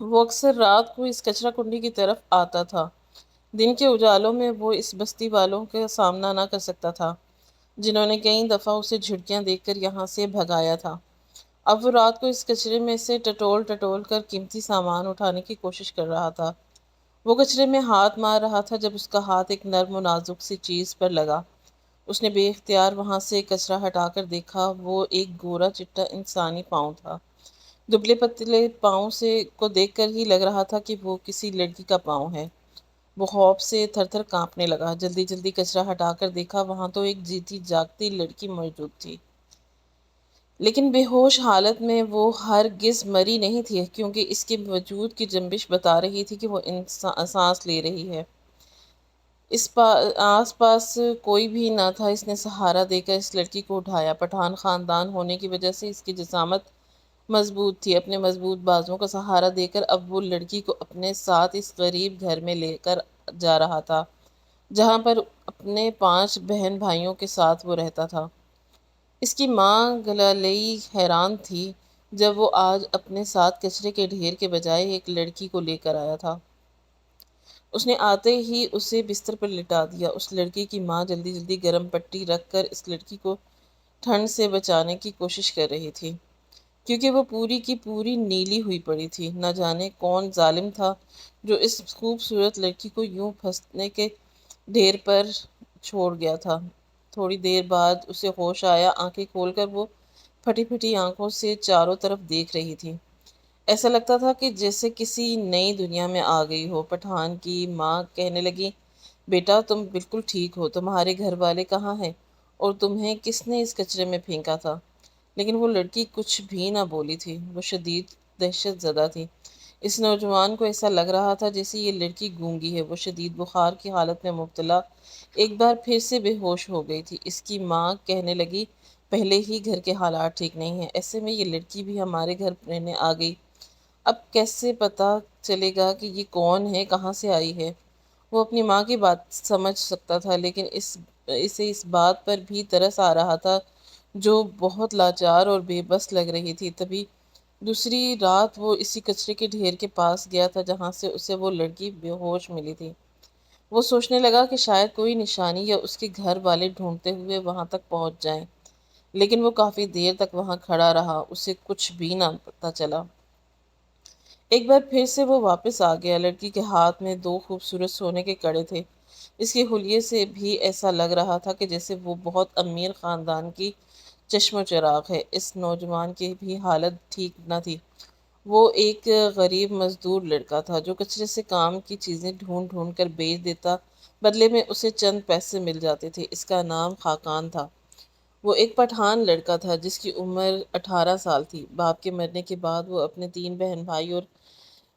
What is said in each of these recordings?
وہ اکثر رات کو اس کچرا کنڈی کی طرف آتا تھا۔ دن کے اجالوں میں وہ اس بستی والوں کا سامنا نہ کر سکتا تھا جنہوں نے کئی دفعہ اسے جھڑکیاں دیکھ کر یہاں سے بھگایا تھا۔ اب وہ رات کو اس کچرے میں سے ٹٹول ٹٹول کر قیمتی سامان اٹھانے کی کوشش کر رہا تھا۔ وہ کچرے میں ہاتھ مار رہا تھا جب اس کا ہاتھ ایک نرم و نازک سی چیز پر لگا۔ اس نے بے اختیار وہاں سے کچرا ہٹا کر دیکھا، وہ ایک گورا چٹا انسانی پاؤں تھا۔ دبلے پتلے پاؤں کو دیکھ کر ہی لگ رہا تھا کہ وہ کسی لڑکی کا پاؤں ہے۔ وہ خوف سے تھر تھر کانپنے لگا۔ جلدی جلدی کچرا ہٹا کر دیکھا، وہاں تو ایک جیتی جاگتی لڑکی موجود تھی، لیکن بے ہوش حالت میں وہ ہرگز مری نہیں تھی، کیونکہ اس کے وجود کی جنبش بتا رہی تھی کہ وہ سانس لے رہی ہے۔ آس پاس کوئی بھی نہ تھا۔ اس نے سہارا دے کر اس لڑکی کو اٹھایا۔ پٹھان خاندان ہونے کی وجہ سے اس کی جسامت مضبوط تھی۔ اپنے مضبوط بازوؤں کا سہارا دے کر اب وہ لڑکی کو اپنے ساتھ اس غریب گھر میں لے کر جا رہا تھا جہاں پر اپنے 5 بہن بھائیوں کے ساتھ وہ رہتا تھا۔ اس کی ماں گلالئی حیران تھی جب وہ آج اپنے ساتھ کچرے کے ڈھیر کے بجائے ایک لڑکی کو لے کر آیا تھا۔ اس نے آتے ہی اسے بستر پر لٹا دیا۔ اس لڑکی کی ماں جلدی جلدی گرم پٹی رکھ کر اس لڑکی کو ٹھنڈ سے بچانے کی کوشش کر رہی تھی، کیونکہ وہ پوری کی پوری نیلی ہوئی پڑی تھی۔ نہ جانے کون ظالم تھا جو اس خوبصورت لڑکی کو یوں پھنسنے کے ڈھیر پر چھوڑ گیا تھا۔ تھوڑی دیر بعد اسے ہوش آیا۔ آنکھیں کھول کر وہ پھٹی پھٹی آنکھوں سے چاروں طرف دیکھ رہی تھی۔ ایسا لگتا تھا کہ جیسے کسی نئی دنیا میں آ گئی ہو۔ پٹھان کی ماں کہنے لگی، بیٹا تم بالکل ٹھیک ہو، تمہارے گھر والے کہاں ہیں اور تمہیں کس نے اس کچرے میں پھینکا تھا؟ لیکن وہ لڑکی کچھ بھی نہ بولی تھی۔ وہ شدید دہشت زدہ تھی۔ اس نوجوان کو ایسا لگ رہا تھا جیسے یہ لڑکی گونگی ہے۔ وہ شدید بخار کی حالت میں مبتلا ایک بار پھر سے بے ہوش ہو گئی تھی۔ اس کی ماں کہنے لگی، پہلے ہی گھر کے حالات ٹھیک نہیں ہیں، ایسے میں یہ لڑکی بھی ہمارے گھر رہنے آ گئی، اب کیسے پتا چلے گا کہ یہ کون ہے، کہاں سے آئی ہے؟ وہ اپنی ماں کی بات سمجھ سکتا تھا، لیکن اسے اس بات پر بھی ترس آ رہا تھا جو بہت لاچار اور بے بس لگ رہی تھی۔ تبھی دوسری رات وہ اسی کچرے کے ڈھیر کے پاس گیا تھا جہاں سے اسے وہ لڑکی بے ہوش ملی تھی۔ وہ سوچنے لگا کہ شاید کوئی نشانی یا اس کے گھر والے ڈھونڈتے ہوئے وہاں تک پہنچ جائیں، لیکن وہ کافی دیر تک وہاں کھڑا رہا، اسے کچھ بھی نہ پتہ چلا۔ ایک بار پھر سے وہ واپس آ گیا۔ لڑکی کے ہاتھ میں 2 خوبصورت سونے کے کڑے تھے۔ اس کے حلیے سے بھی ایسا لگ رہا تھا کہ جیسے وہ بہت امیر خاندان کی چشم و چراغ ہے۔ اس نوجوان کی بھی حالت ٹھیک نہ تھی۔ وہ ایک غریب مزدور لڑکا تھا جو کچرے سے کام کی چیزیں ڈھونڈ ڈھونڈ کر بیچ دیتا، بدلے میں اسے چند پیسے مل جاتے تھے۔ اس کا نام خاقان تھا۔ وہ ایک پٹھان لڑکا تھا جس کی عمر 18 سال تھی۔ باپ کے مرنے کے بعد وہ اپنے 3 بہن بھائی اور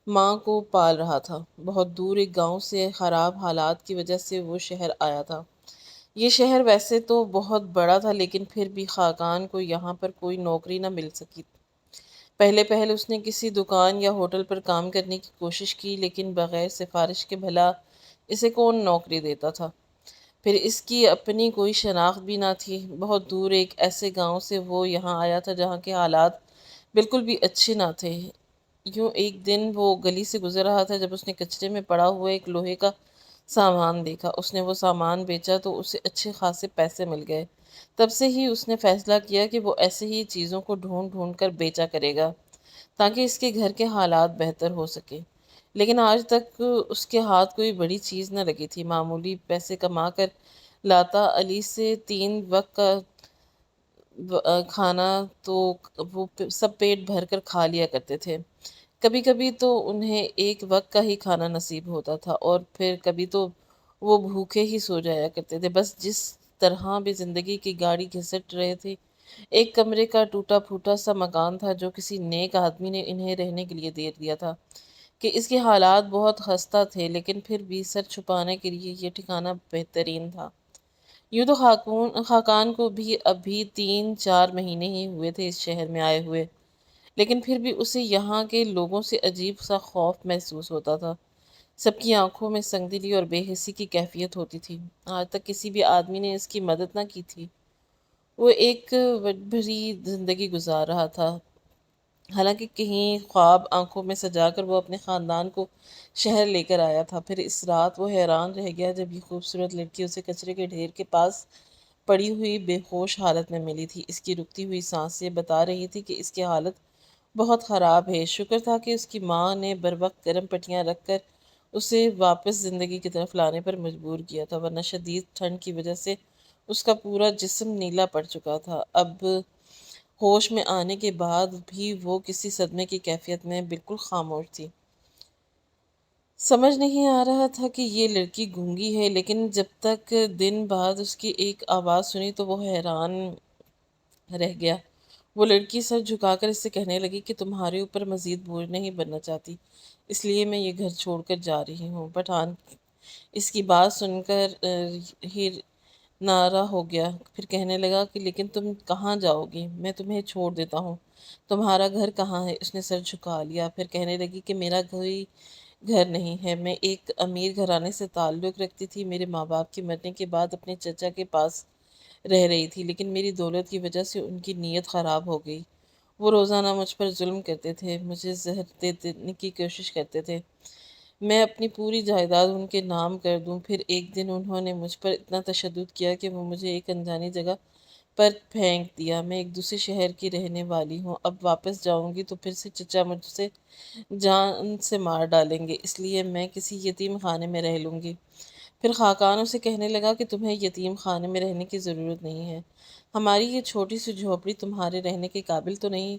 ماں کو پال رہا تھا۔ بہت دور ایک گاؤں سے خراب حالات کی وجہ سے وہ شہر آیا تھا۔ یہ شہر ویسے تو بہت بڑا تھا، لیکن پھر بھی خاقان کو یہاں پر کوئی نوکری نہ مل سکی۔ پہلے اس نے کسی دکان یا ہوٹل پر کام کرنے کی کوشش کی، لیکن بغیر سفارش کے بھلا اسے کون نوکری دیتا تھا؟ پھر اس کی اپنی کوئی شناخت بھی نہ تھی۔ بہت دور ایک ایسے گاؤں سے وہ یہاں آیا تھا جہاں کے حالات بالکل بھی اچھے نہ تھے۔ یوں ایک دن وہ گلی سے گزر رہا تھا جب اس نے کچرے میں پڑا ہوا ایک لوہے کا سامان دیکھا۔ اس نے وہ سامان بیچا تو اسے اچھے خاصے پیسے مل گئے۔ تب سے ہی اس نے فیصلہ کیا کہ وہ ایسے ہی چیزوں کو ڈھونڈ ڈھونڈ کر بیچا کرے گا تاکہ اس کے گھر کے حالات بہتر ہو سکے۔ لیکن آج تک اس کے ہاتھ کوئی بڑی چیز نہ لگی تھی۔ معمولی پیسے کما کر لاتا علی سے 3 وقت کا کھانا تو وہ سب پیٹ بھر کر کھا لیا کرتے تھے۔ کبھی کبھی تو انہیں 1 وقت کا ہی کھانا نصیب ہوتا تھا اور پھر کبھی تو وہ بھوکے ہی سو جایا کرتے تھے۔ بس جس طرح بھی زندگی کی گاڑی گھسٹ رہے تھے۔ ایک کمرے کا ٹوٹا پھوٹا سا مکان تھا جو کسی نیک آدمی نے انہیں رہنے کے لیے دے دیا تھا کہ اس کے حالات بہت خستہ تھے، لیکن پھر بھی سر چھپانے کے لیے یہ ٹھکانہ بہترین تھا۔ یوں تو خاقان کو بھی ابھی 3-4 مہینے ہی ہوئے تھے اس شہر میں آئے ہوئے، لیکن پھر بھی اسے یہاں کے لوگوں سے عجیب سا خوف محسوس ہوتا تھا۔ سب کی آنکھوں میں سنگدلی اور بے حسی کی کیفیت ہوتی تھی۔ آج تک کسی بھی آدمی نے اس کی مدد نہ کی تھی۔ وہ ایک وٹ بھری زندگی گزار رہا تھا، حالانکہ کہیں خواب آنکھوں میں سجا کر وہ اپنے خاندان کو شہر لے کر آیا تھا۔ پھر اس رات وہ حیران رہ گیا جب یہ خوبصورت لڑکی اسے کچرے کے ڈھیر کے پاس پڑی ہوئی بے ہوش حالت میں ملی تھی۔ اس کی رکتی ہوئی سانسیں بتا رہی تھی کہ اس کی حالت بہت خراب ہے۔ شکر تھا کہ اس کی ماں نے بروقت گرم پٹیاں رکھ کر اسے واپس زندگی کی طرف لانے پر مجبور کیا تھا، ورنہ شدید ٹھنڈ کی وجہ سے اس کا پورا جسم نیلا پڑ چکا تھا۔ اب ہوش میں آنے کے بعد بھی وہ کسی صدمے کی کیفیت میں بالکل خاموش تھی۔ سمجھ نہیں آ رہا تھا کہ یہ لڑکی گونگی ہے، لیکن جب تک دن بعد اس کی ایک آواز سنی تو وہ حیران رہ گیا۔ وہ لڑکی سر جھکا کر اس سے کہنے لگی کہ تمہارے اوپر مزید بوجھ نہیں بننا چاہتی، اس لیے میں یہ گھر چھوڑ کر جا رہی ہوں۔ پٹھان اس کی بات سن کر ہی نارا ہو گیا، پھر کہنے لگا کہ لیکن تم کہاں جاؤ گی؟ میں تمہیں چھوڑ دیتا ہوں۔ تمہارا گھر کہاں ہے؟ اس نے سر جھکا لیا، پھر کہنے لگی کہ میرا کوئی گھر نہیں ہے، میں ایک امیر گھرانے سے تعلق رکھتی تھی، میرے ماں باپ کے مرنے کے بعد اپنے چچا کے پاس رہ رہی تھی، لیکن میری دولت کی وجہ سے ان کی نیت خراب ہو گئی۔ وہ روزانہ مجھ پر ظلم کرتے تھے، مجھے زہر دے دینے کی کوشش کرتے تھے، میں اپنی پوری جائیداد ان کے نام کر دوں۔ پھر ایک دن انہوں نے مجھ پر اتنا تشدد کیا کہ وہ مجھے ایک انجانی جگہ پر پھینک دیا۔ میں ایک دوسرے شہر کی رہنے والی ہوں، اب واپس جاؤں گی تو پھر سے چچا مجھ سے جان سے مار ڈالیں گے، اس لیے میں کسی یتیم خانے میں رہ لوں گی۔ پھر خاقان اسے کہنے لگا کہ تمہیں یتیم خانے میں رہنے کی ضرورت نہیں ہے، ہماری یہ چھوٹی سی جھوپڑی تمہارے رہنے کے قابل تو نہیں،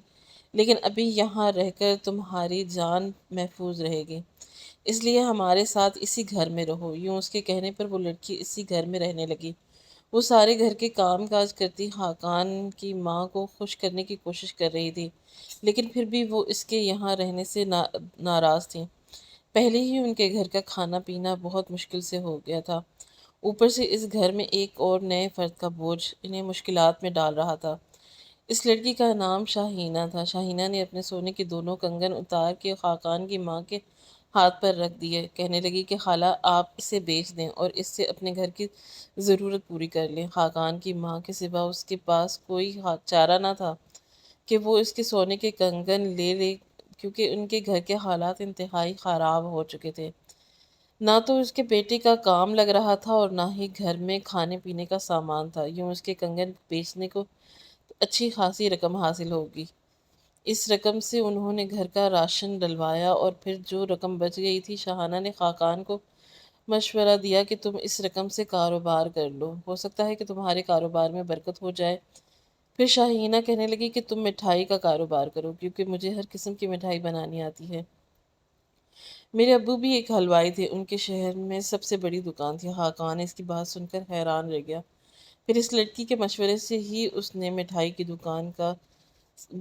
لیکن ابھی یہاں رہ کر تمہاری جان محفوظ رہے گی، اس لیے ہمارے ساتھ اسی گھر میں رہو۔ یوں اس کے کہنے پر وہ لڑکی اسی گھر میں رہنے لگی۔ وہ سارے گھر کے کام کاج کرتی، خاقان کی ماں کو خوش کرنے کی کوشش کر رہی تھی، لیکن پھر بھی وہ اس کے یہاں رہنے سے ناراض تھیں۔ پہلے ہی ان کے گھر کا کھانا پینا بہت مشکل سے ہو گیا تھا، اوپر سے اس گھر میں ایک اور نئے فرد کا بوجھ انہیں مشکلات میں ڈال رہا تھا۔ اس لڑکی کا نام شاہینہ تھا۔ شاہینہ نے اپنے سونے کے دونوں کنگن اتار کے خاقان کی ماں کے ہاتھ پر رکھ دیے، کہنے لگی کہ خالہ آپ اسے بیچ دیں اور اس سے اپنے گھر کی ضرورت پوری کر لیں۔ خاقان کی ماں کے سوا اس کے پاس کوئی چارہ نہ تھا کہ وہ اس کے سونے کے کنگن لے لے، کیونکہ ان کے گھر کے حالات انتہائی خراب ہو چکے تھے۔ نہ تو اس کے بیٹے کا کام لگ رہا تھا اور نہ ہی گھر میں کھانے پینے کا سامان تھا۔ یوں اس کے کنگن بیچنے کو اچھی خاصی رقم حاصل ہوگی۔ اس رقم سے انہوں نے گھر کا راشن ڈلوایا اور پھر جو رقم بچ گئی تھی، شاہانہ نے خاقان کو مشورہ دیا کہ تم اس رقم سے کاروبار کر لو، ہو سکتا ہے کہ تمہارے کاروبار میں برکت ہو جائے۔ پھر شاہینہ کہنے لگی کہ تم مٹھائی کا کاروبار کرو، کیونکہ مجھے ہر قسم کی مٹھائی بنانی آتی ہے۔ میرے ابو بھی ایک حلوائی تھے، ان کے شہر میں سب سے بڑی دکان تھی۔ خاقان اس کی بات سن کر حیران رہ گیا۔ پھر اس لڑکی کے مشورے سے ہی اس نے مٹھائی کی دکان کا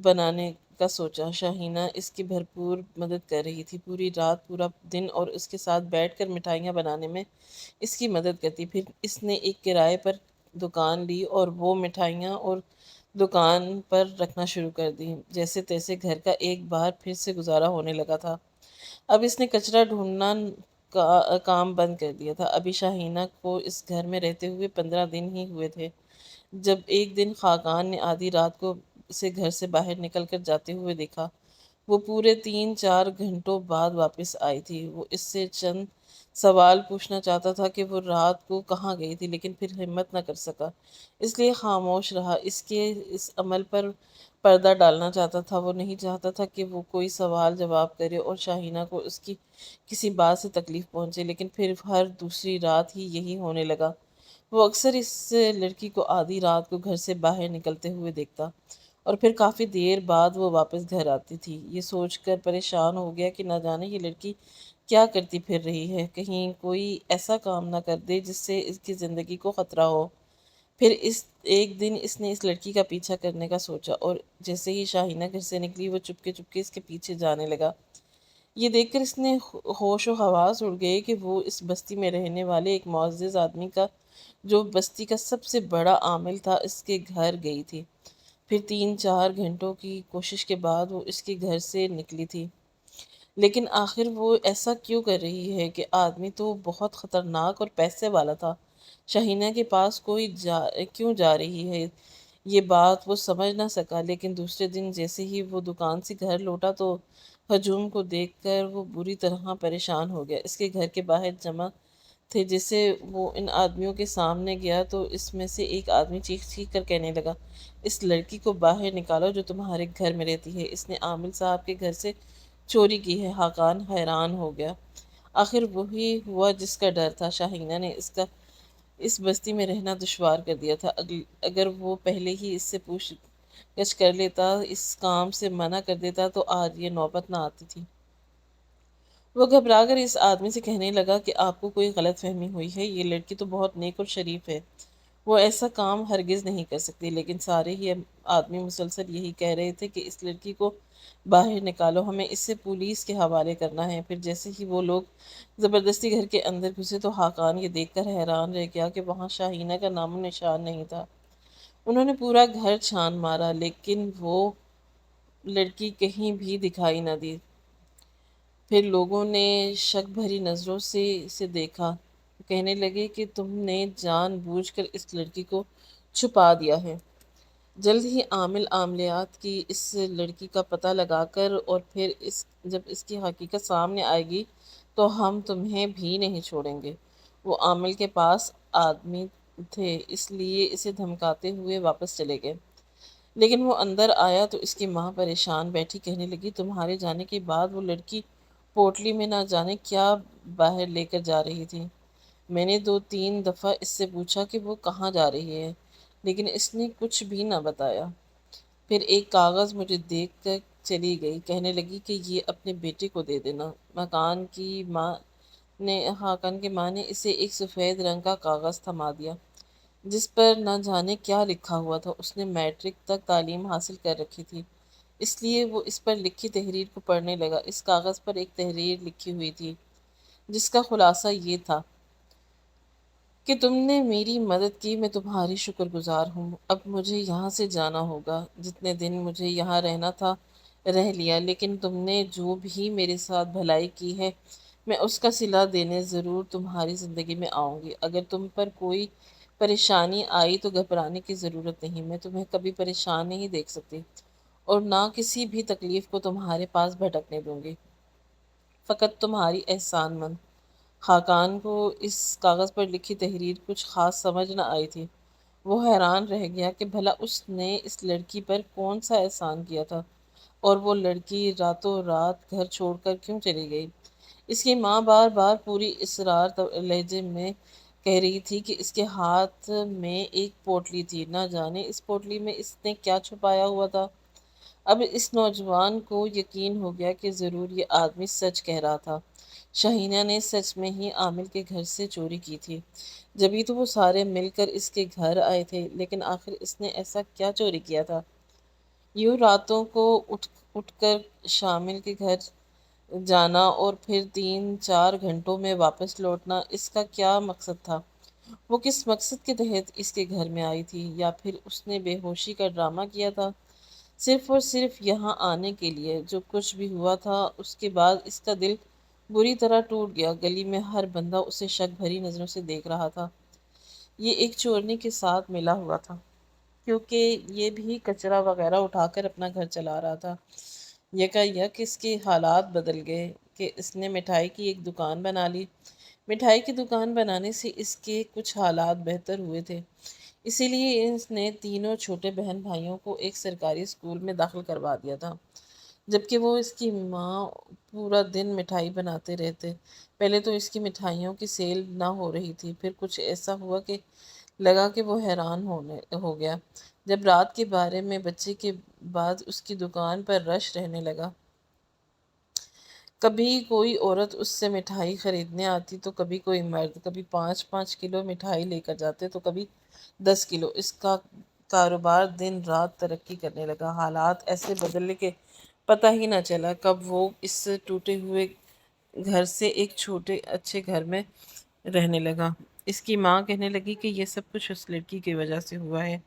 بنانے کا سوچا۔ شاہینہ اس کی بھرپور مدد کر رہی تھی، پوری رات پورا دن اور اس کے ساتھ بیٹھ کر مٹھائیاں بنانے میں اس کی مدد کرتی۔ پھر اس نے ایک کرائے پر دکان لی اور وہ مٹھائیاں اور دکان پر رکھنا شروع کر دی۔ جیسے تیسے گھر کا ایک بار پھر سے گزارا ہونے لگا تھا۔ اب اس نے کچرا ڈھونڈنا کا کام بند کر دیا تھا۔ ابھی شاہینہ کو اس گھر میں رہتے ہوئے 15 دن ہی ہوئے تھے، جب ایک دن خاقان نے آدھی رات کو اسے گھر سے باہر نکل کر جاتے ہوئے دیکھا۔ وہ پورے 3-4 گھنٹوں بعد واپس آئی تھی۔ وہ اس سے چند سوال پوچھنا چاہتا تھا کہ وہ رات کو کہاں گئی تھی، لیکن پھر ہمت نہ کر سکا، اس لیے خاموش رہا۔ اس کے اس عمل پر پردہ ڈالنا چاہتا تھا۔ وہ نہیں چاہتا تھا کہ وہ کوئی سوال جواب کرے اور شاہینہ کو اس کی کسی بات سے تکلیف پہنچے، لیکن پھر ہر دوسری رات ہی یہی ہونے لگا۔ وہ اکثر اس لڑکی کو آدھی رات کو گھر سے باہر نکلتے ہوئے دیکھتا اور پھر کافی دیر بعد وہ واپس گھر آتی تھی۔ یہ سوچ کر پریشان ہو گیا کہ نہ جانے یہ لڑکی کیا کرتی پھر رہی ہے، کہیں کوئی ایسا کام نہ کر دے جس سے اس کی زندگی کو خطرہ ہو۔ پھر ایک دن اس نے اس لڑکی کا پیچھا کرنے کا سوچا اور جیسے ہی شاہینہ گھر سے نکلی وہ چپکے چپکے اس کے پیچھے جانے لگا۔ یہ دیکھ کر اس نے ہوش و حواس اڑ گئے کہ وہ اس بستی میں رہنے والے ایک معزز آدمی کا، جو بستی کا سب سے بڑا عامل تھا، اس کے گھر گئی تھی۔ پھر 3-4 گھنٹوں کی کوشش کے بعد وہ اس کے گھر سے نکلی تھی، لیکن آخر وہ ایسا کیوں کر رہی ہے کہ آدمی تو بہت خطرناک اور پیسے والا تھا۔ شاہینہ کے پاس کیوں جا رہی ہے؟ یہ بات وہ سمجھ نہ سکا، لیکن دوسرے دن جیسے ہی وہ دکان سے گھر لوٹا تو ہجوم کو دیکھ کر وہ بری طرح پریشان ہو گیا۔ اس کے گھر کے باہر جمع تھے جسے وہ ان آدمیوں کے سامنے گیا تو اس میں سے ایک آدمی چیخ چیخ کر کہنے لگا، اس لڑکی کو باہر نکالو جو تمہارے گھر میں رہتی ہے، اس نے عامل صاحب کے گھر سے چوری کی ہے۔ خاقان حیران ہو گیا، آخر وہی ہوا جس کا ڈر تھا۔ شاہینہ نے اس بستی میں رہنا دشوار کر دیا تھا۔ اگر وہ پہلے ہی اس سے پوچھ گچھ کر لیتا، اس کام سے منع کر دیتا تو آج یہ نوبت نہ آتی تھی۔ وہ گھبرا کر اس آدمی سے کہنے لگا کہ آپ کو کوئی غلط فہمی ہوئی ہے، یہ لڑکی تو بہت نیک اور شریف ہے، وہ ایسا کام ہرگز نہیں کر سکتی۔ لیکن سارے ہی آدمی مسلسل یہی کہہ رہے تھے کہ اس لڑکی کو باہر نکالو، ہمیں اسے پولیس کے حوالے کرنا ہے۔ پھر جیسے ہی وہ لوگ زبردستی گھر کے اندر گھسے تو خاقان یہ دیکھ کر حیران رہ گیا کہ وہاں شاہینہ کا نام و نشان نہیں تھا۔ انہوں نے پورا گھر چھان مارا لیکن وہ لڑکی کہیں بھی دکھائی نہ دی۔ پھر لوگوں نے شک بھری نظروں سے اسے دیکھا، کہنے لگے کہ تم نے جان بوجھ کر اس لڑکی کو چھپا دیا ہے۔ جلد ہی عامل عاملات کی اس لڑکی کا پتہ لگا کر اور پھر جب اس کی حقیقت سامنے آئے گی تو ہم تمہیں بھی نہیں چھوڑیں گے۔ وہ عامل کے پاس آدمی تھے اس لیے اسے دھمکاتے ہوئے واپس چلے گئے۔ لیکن وہ اندر آیا تو اس کی ماں پریشان بیٹھی، کہنے لگی تمہارے جانے کے بعد وہ لڑکی پوٹلی میں نہ جانے کیا باہر لے کر جا رہی تھی۔ میں نے 2-3 دفعہ اس سے پوچھا کہ وہ کہاں جا رہی ہے، لیکن اس نے کچھ بھی نہ بتایا۔ پھر ایک کاغذ مجھے دیکھ کر چلی گئی، کہنے لگی کہ یہ اپنے بیٹے کو دے دینا۔ خاقان کی ماں نے اسے ایک سفید رنگ کا کاغذ تھما دیا جس پر نہ جانے کیا لکھا ہوا تھا۔ اس نے میٹرک تک تعلیم حاصل کر رکھی تھی، اس لیے وہ اس پر لکھی تحریر کو پڑھنے لگا۔ اس کاغذ پر ایک تحریر لکھی ہوئی تھی جس کا خلاصہ یہ تھا کہ تم نے میری مدد کی، میں تمہاری شکر گزار ہوں۔ اب مجھے یہاں سے جانا ہوگا، جتنے دن مجھے یہاں رہنا تھا رہ لیا، لیکن تم نے جو بھی میرے ساتھ بھلائی کی ہے میں اس کا صلہ دینے ضرور تمہاری زندگی میں آؤں گی۔ اگر تم پر کوئی پریشانی آئی تو گھبرانے کی ضرورت نہیں، میں تمہیں کبھی پریشان نہیں دیکھ سکتی اور نہ کسی بھی تکلیف کو تمہارے پاس بھٹکنے دوں گی، فقط تمہاری احسان مند۔ خاقان کو اس کاغذ پر لکھی تحریر کچھ خاص سمجھ نہ آئی تھی۔ وہ حیران رہ گیا کہ بھلا اس نے اس لڑکی پر کون سا احسان کیا تھا اور وہ لڑکی راتوں رات گھر چھوڑ کر کیوں چلی گئی۔ اس کی ماں بار بار پوری اسرار لہجے میں کہہ رہی تھی کہ اس کے ہاتھ میں ایک پوٹلی تھی، نہ جانے اس پوٹلی میں اس نے کیا چھپایا ہوا تھا۔ اب اس نوجوان کو یقین ہو گیا کہ ضرور یہ آدمی سچ کہہ رہا تھا، شاہینہ نے سچ میں ہی عامل کے گھر سے چوری کی تھی، جبھی تو وہ سارے مل کر اس کے گھر آئے تھے۔ لیکن آخر اس نے ایسا کیا چوری کیا تھا؟ یوں راتوں کو اٹھ کر شامل کے گھر جانا اور پھر 3-4 گھنٹوں میں واپس لوٹنا، اس کا کیا مقصد تھا؟ وہ کس مقصد کے تحت اس کے گھر میں آئی تھی؟ یا پھر اس نے بے ہوشی کا ڈرامہ کیا تھا صرف اور صرف یہاں آنے کے لیے؟ جو کچھ بھی ہوا تھا اس کے بعد اس کا دل بری طرح ٹوٹ گیا۔ گلی میں ہر بندہ اسے شک بھری نظروں سے دیکھ رہا تھا۔ یہ ایک چورنی کے ساتھ ملا ہوا تھا کیونکہ یہ بھی کچرا وغیرہ اٹھا کر اپنا گھر چلا رہا تھا۔ یکایک اس کے حالات بدل گئے کہ اس نے مٹھائی کی ایک دکان بنا لی۔ مٹھائی کی دکان بنانے سے اس کے کچھ حالات بہتر ہوئے تھے، اسی لیے اس نے تینوں چھوٹے بہن بھائیوں کو ایک سرکاری اسکول میں داخل کروا دیا تھا، جبکہ وہ اس کی ماں پورا دن مٹھائی بناتے رہتے۔ پہلے تو اس کی مٹھائیوں کی سیل نہ ہو رہی تھی، پھر کچھ ایسا ہوا کہ لگا کہ وہ حیران ہو گیا۔ جب رات کے 12 میں بچے کے بعد اس کی دکان پر رش رہنے لگا، کبھی کوئی عورت اس سے مٹھائی خریدنے آتی تو کبھی کوئی مرد، کبھی 5-5 کلو مٹھائی لے کر جاتے تو کبھی 10 کلو۔ اس کا کاروبار دن رات ترقی کرنے لگا، حالات ایسے بدلے کہ پتہ ہی نہ چلا کب وہ اس ٹوٹے ہوئے گھر سے ایک چھوٹے اچھے گھر میں رہنے لگا۔ اس کی ماں کہنے لگی کہ یہ سب کچھ اس لڑکی کی وجہ سے ہوا ہے،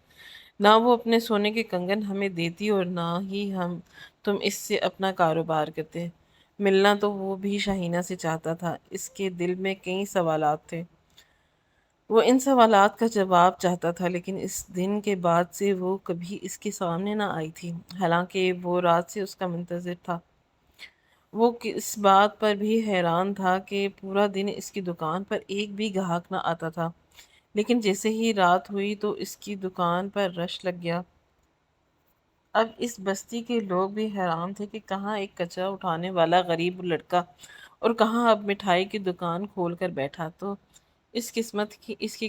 نہ وہ اپنے سونے کے کنگن ہمیں دیتی اور نہ ہی تم اس سے اپنا کاروبار کرتے۔ ملنا تو وہ بھی شاہینہ سے چاہتا تھا۔ اس کے دل میں کئی سوالات تھے۔ وہ ان سوالات کا جواب چاہتا تھا، لیکن اس دن کے بعد سے وہ کبھی اس کے سامنے نہ آئی تھی، حالانکہ وہ رات سے اس کا منتظر تھا۔ وہ اس بات پر بھی حیران تھا کہ پورا دن اس کی دکان پر ایک بھی گاہک نہ آتا تھا، لیکن جیسے ہی رات ہوئی تو اس کی دکان پر رش لگ گیا۔ اب اس بستی کے لوگ بھی حیران تھے کہ کہاں ایک کچرا اٹھانے والا غریب لڑکا اور کہاں اب مٹھائی کی دکان کھول کر بیٹھا۔ تو اس کی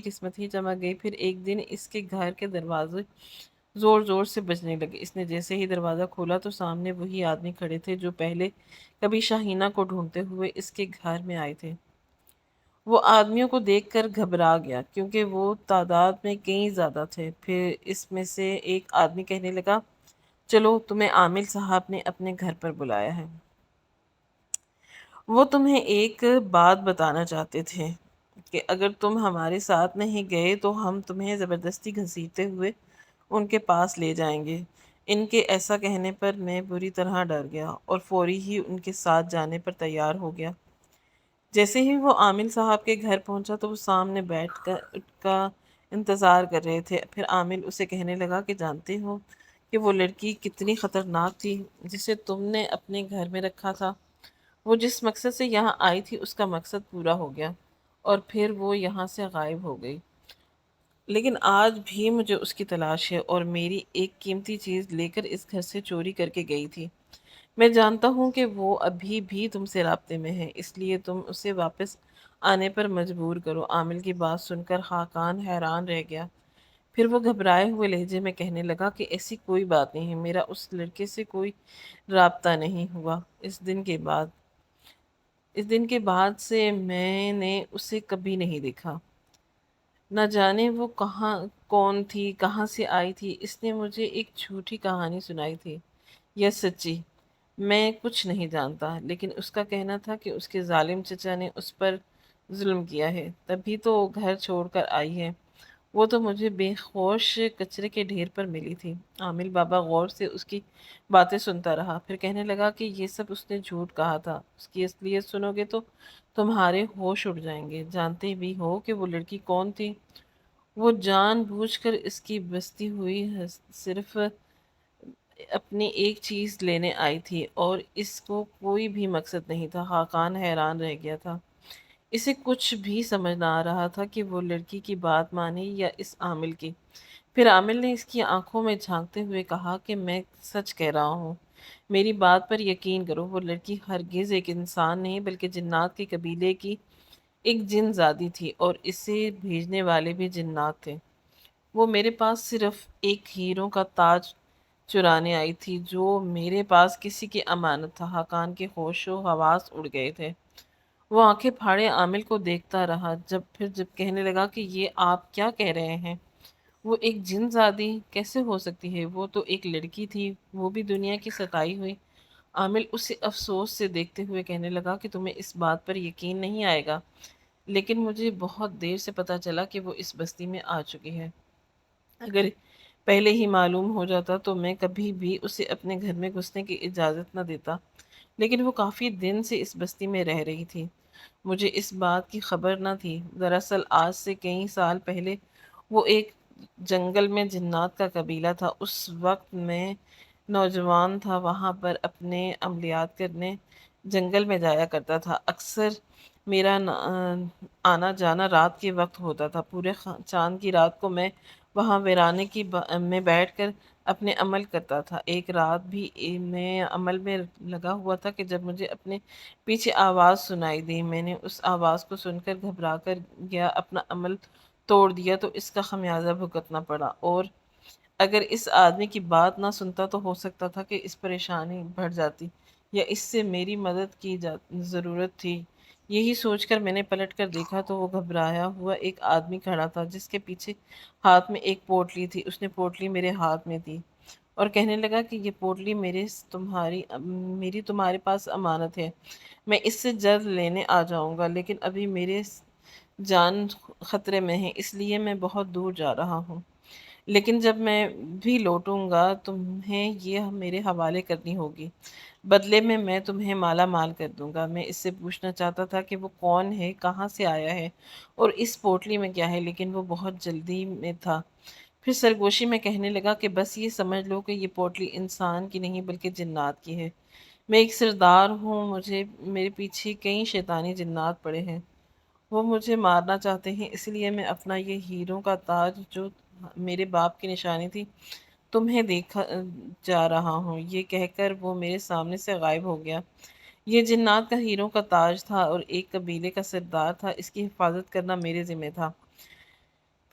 قسمت ہی چمک گئی۔ پھر ایک دن اس کے گھر کے دروازے زور زور سے بجنے لگے۔ اس نے جیسے ہی دروازہ کھولا تو سامنے وہی آدمی کھڑے تھے جو پہلے کبھی شاہینہ کو ڈھونڈتے ہوئے اس کے گھر میں آئے تھے۔ وہ آدمیوں کو دیکھ کر گھبرا گیا کیونکہ وہ تعداد میں کئی زیادہ تھے۔ پھر اس میں سے ایک آدمی کہنے لگا، چلو تمہیں عامل صاحب نے اپنے گھر پر بلایا ہے، وہ تمہیں ایک بات بتانا چاہتے تھے کہ اگر تم ہمارے ساتھ نہیں گئے تو ہم تمہیں زبردستی گھسیٹتے ہوئے ان کے پاس لے جائیں گے۔ ان کے ایسا کہنے پر میں بری طرح ڈر گیا اور فوری ہی ان کے ساتھ جانے پر تیار ہو گیا۔ جیسے ہی وہ عامل صاحب کے گھر پہنچا تو وہ سامنے بیٹھ کر کا انتظار کر رہے تھے۔ پھر عامل اسے کہنے لگا کہ جانتے ہو کہ وہ لڑکی کتنی خطرناک تھی جسے تم نے اپنے گھر میں رکھا تھا؟ وہ جس مقصد سے یہاں آئی تھی اس کا مقصد پورا ہو گیا اور پھر وہ یہاں سے غائب ہو گئی، لیکن آج بھی مجھے اس کی تلاش ہے اور میری ایک قیمتی چیز لے کر اس گھر سے چوری کر کے گئی تھی۔ میں جانتا ہوں کہ وہ ابھی بھی تم سے رابطے میں ہے، اس لیے تم اسے واپس آنے پر مجبور کرو۔ عامل کی بات سن کر خاقان حیران رہ گیا۔ پھر وہ گھبرائے ہوئے لہجے میں کہنے لگا کہ ایسی کوئی بات نہیں ہے، میرا اس لڑکے سے کوئی رابطہ نہیں ہوا۔ اس دن کے بعد سے میں نے اسے کبھی نہیں دیکھا۔ نہ جانے وہ کون تھی، کہاں سے آئی تھی۔ اس نے مجھے ایک جھوٹی کہانی سنائی تھی یا سچی، میں کچھ نہیں جانتا، لیکن اس کا کہنا تھا کہ اس کے ظالم چچا نے اس پر ظلم کیا ہے، تبھی تو وہ گھر چھوڑ کر آئی ہے۔ وہ تو مجھے بے ہوش کچرے کے ڈھیر پر ملی تھی۔ عامل بابا غور سے اس کی باتیں سنتا رہا، پھر کہنے لگا کہ یہ سب اس نے جھوٹ کہا تھا، اس کی اصلیت سنو گے تو تمہارے ہوش اڑ جائیں گے۔ جانتے بھی ہو کہ وہ لڑکی کون تھی؟ وہ جان بوجھ کر اس کی بستی ہوئی صرف اپنی ایک چیز لینے آئی تھی اور اس کو کوئی بھی مقصد نہیں تھا۔ خاقان حیران رہ گیا تھا، اسے کچھ بھی سمجھ نہ آ رہا تھا کہ وہ لڑکی کی بات مانے یا اس عامل کی۔ پھر عامل نے اس کی آنکھوں میں جھانکتے ہوئے کہا کہ میں سچ کہہ رہا ہوں، میری بات پر یقین کرو، وہ لڑکی ہرگز ایک انسان نہیں بلکہ جنات کے قبیلے کی ایک جن زادی تھی اور اسے بھیجنے والے بھی جنات تھے۔ وہ میرے پاس صرف ایک ہیروں کا تاج چرانے آئی تھی جو میرے پاس کسی کی امانت تھا۔ خاقان کے ہوش و حواس اڑ گئے تھے۔ وہ آنکھیں پھاڑے عامل کو دیکھتا رہا، جب کہنے لگا کہ یہ آپ کیا کہہ رہے ہیں؟ وہ ایک جن زادی کیسے ہو سکتی ہے؟ وہ تو ایک لڑکی تھی، وہ بھی دنیا کی ستائی ہوئی۔ عامل اسے افسوس سے دیکھتے ہوئے کہنے لگا کہ تمہیں اس بات پر یقین نہیں آئے گا، لیکن مجھے بہت دیر سے پتہ چلا کہ وہ اس بستی میں آ چکی ہے۔ اگر پہلے ہی معلوم ہو جاتا تو میں کبھی بھی اسے اپنے گھر میں گھسنے کی اجازت نہ دیتا، لیکن وہ کافی دن سے اس بستی میں رہ رہی تھی، مجھے اس بات کی خبر نہ تھی۔ دراصل آج سے کئی سال پہلے وہ ایک جنگل میں جنات کا قبیلہ تھا۔ اس وقت میں نوجوان تھا، وہاں پر اپنے عملیات کرنے جنگل میں جایا کرتا تھا۔ اکثر میرا آنا جانا رات کے وقت ہوتا تھا۔ پورے چاند کی رات کو میں وہاں ویرانے میں بیٹھ کر اپنے عمل کرتا تھا۔ ایک رات بھی میں عمل میں لگا ہوا تھا کہ جب مجھے اپنے پیچھے آواز سنائی دی، میں نے اس آواز کو سن کر گھبرا کر گیا، اپنا عمل توڑ دیا تو اس کا خمیازہ بھگتنا پڑا، اور اگر اس آدمی کی بات نہ سنتا تو ہو سکتا تھا کہ اس پریشانی بڑھ جاتی یا اس سے میری مدد کی ضرورت تھی۔ یہی سوچ کر میں نے پلٹ کر دیکھا تو وہ گھبرایا ہوا ایک آدمی کھڑا تھا جس کے پیچھے ہاتھ میں ایک پوٹلی تھی۔ اس نے پوٹلی میرے ہاتھ میں دی اور کہنے لگا کہ یہ پوٹلی میری تمہارے پاس امانت ہے، میں اس سے جلد لینے آ جاؤں گا، لیکن ابھی میرے جان خطرے میں ہے، اس لیے میں بہت دور جا رہا ہوں۔ لیکن جب میں بھی لوٹوں گا تمہیں یہ میرے حوالے کرنی ہوگی، بدلے میں تمہیں مالا مال کر دوں گا۔ میں اس سے پوچھنا چاہتا تھا کہ وہ کون ہے، کہاں سے آیا ہے اور اس پوٹلی میں کیا ہے، لیکن وہ بہت جلدی میں تھا۔ پھر سرگوشی میں کہنے لگا کہ بس یہ سمجھ لو کہ یہ پوٹلی انسان کی نہیں بلکہ جنات کی ہے۔ میں ایک سردار ہوں، میرے پیچھے کئی شیطانی جنات پڑے ہیں، وہ مجھے مارنا چاہتے ہیں، اس لیے میں اپنا یہ ہیروں کا تاج جو میرے باپ کی نشانی تھی تمہیں دیکھا جا رہا ہوں۔ یہ کہہ کر وہ میرے سامنے سے غائب ہو گیا۔ یہ جنات کا ہیروں کا تاج تھا اور ایک قبیلے کا سردار تھا، اس کی حفاظت کرنا میرے ذمہ تھا۔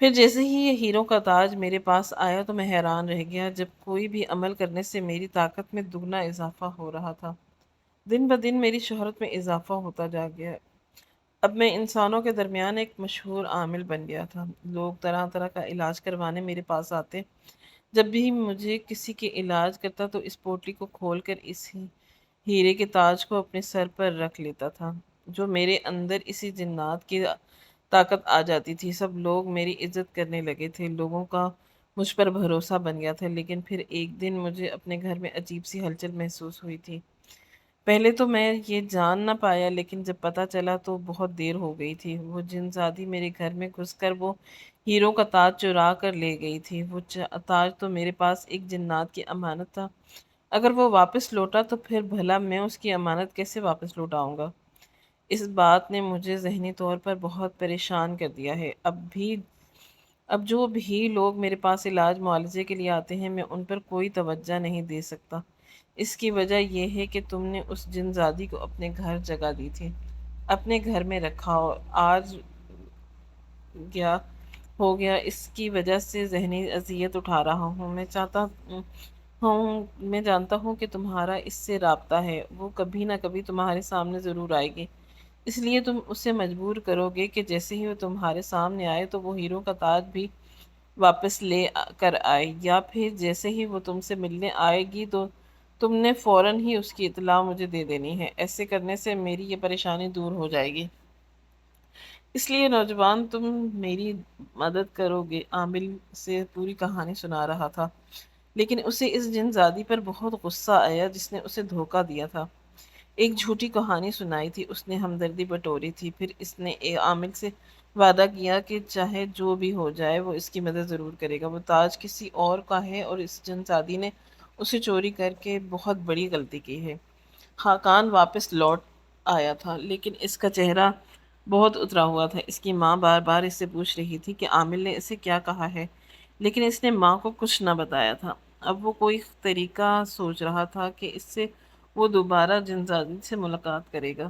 پھر جیسے ہی یہ ہیروں کا تاج میرے پاس آیا تو میں حیران رہ گیا، جب کوئی بھی عمل کرنے سے میری طاقت میں دگنا اضافہ ہو رہا تھا۔ دن بدن میری شہرت میں اضافہ ہوتا جا گیا۔ اب میں انسانوں کے درمیان ایک مشہور عامل بن گیا تھا۔ لوگ طرح طرح کا علاج کروانے میرے پاس آتے۔ جب بھی مجھے کسی کے علاج کرتا تو اس پوٹلی کو کھول کر اس ہیرے کے تاج کو اپنے سر پر رکھ لیتا تھا، جو میرے اندر اسی جنات کی طاقت آ جاتی تھی۔ سب لوگ میری عزت کرنے لگے تھے، لوگوں کا مجھ پر بھروسہ بن گیا تھا۔ لیکن پھر ایک دن مجھے اپنے گھر میں عجیب سی ہلچل محسوس ہوئی تھی۔ پہلے تو میں یہ جان نہ پایا، لیکن جب پتہ چلا تو بہت دیر ہو گئی تھی۔ وہ جن زادی میرے گھر میں گھس کر وہ ہیروں کا تاج چرا کر لے گئی تھی۔ وہ تاج تو میرے پاس ایک جنات کی امانت تھا، اگر وہ واپس لوٹا تو پھر بھلا میں اس کی امانت کیسے واپس لوٹاؤں گا؟ اس بات نے مجھے ذہنی طور پر بہت پریشان کر دیا ہے۔ اب جو بھی لوگ میرے پاس علاج معالجے کے لیے آتے ہیں، میں ان پر کوئی توجہ نہیں دے سکتا۔ اس کی وجہ یہ ہے کہ تم نے اس جن زادی کو اپنے گھر جگہ دی تھی، اپنے گھر میں رکھا، اور آج گیا ہو گیا اس کی وجہ سے ذہنی اذیت اٹھا رہا ہوں۔ میں جانتا ہوں کہ تمہارا اس سے رابطہ ہے، وہ کبھی نہ کبھی تمہارے سامنے ضرور آئے گی، اس لیے تم اسے مجبور کرو گے کہ جیسے ہی وہ تمہارے سامنے آئے تو وہ ہیروں کا تاج بھی واپس لے کر آئے، یا پھر جیسے ہی وہ تم سے ملنے آئے گی تو تم نے فوراً ہی اس کی اطلاع مجھے دے دینی ہے۔ ایسے کرنے سے میری یہ پریشانی دور ہو جائے گی۔ اس لیے نوجوان تم میری مدد کرو گے۔ عامل سے پوری کہانی سنا رہا تھا، لیکن اسے اس جن زادی پر بہت غصہ آیا جس نے اسے دھوکہ دیا تھا۔ ایک جھوٹی کہانی سنائی تھی، اس نے ہمدردی بٹوری تھی، پھر اس نے عامل سے وعدہ کیا کہ چاہے جو بھی ہو جائے وہ اس کی مدد ضرور کرے گا۔ وہ تاج کسی اور کا ہے اور اس جن زادی نے اسے چوری کر کے بہت بڑی غلطی کی ہے۔ خاقان واپس لوٹ آیا تھا، لیکن اس کا چہرہ بہت اترا ہوا تھا۔ اس کی ماں بار بار اس سے پوچھ رہی تھی کہ عامل نے اسے کیا کہا ہے، لیکن اس نے ماں کو کچھ نہ بتایا تھا۔ اب وہ کوئی طریقہ سوچ رہا تھا کہ اس سے وہ دوبارہ جنزادی سے ملاقات کرے گا۔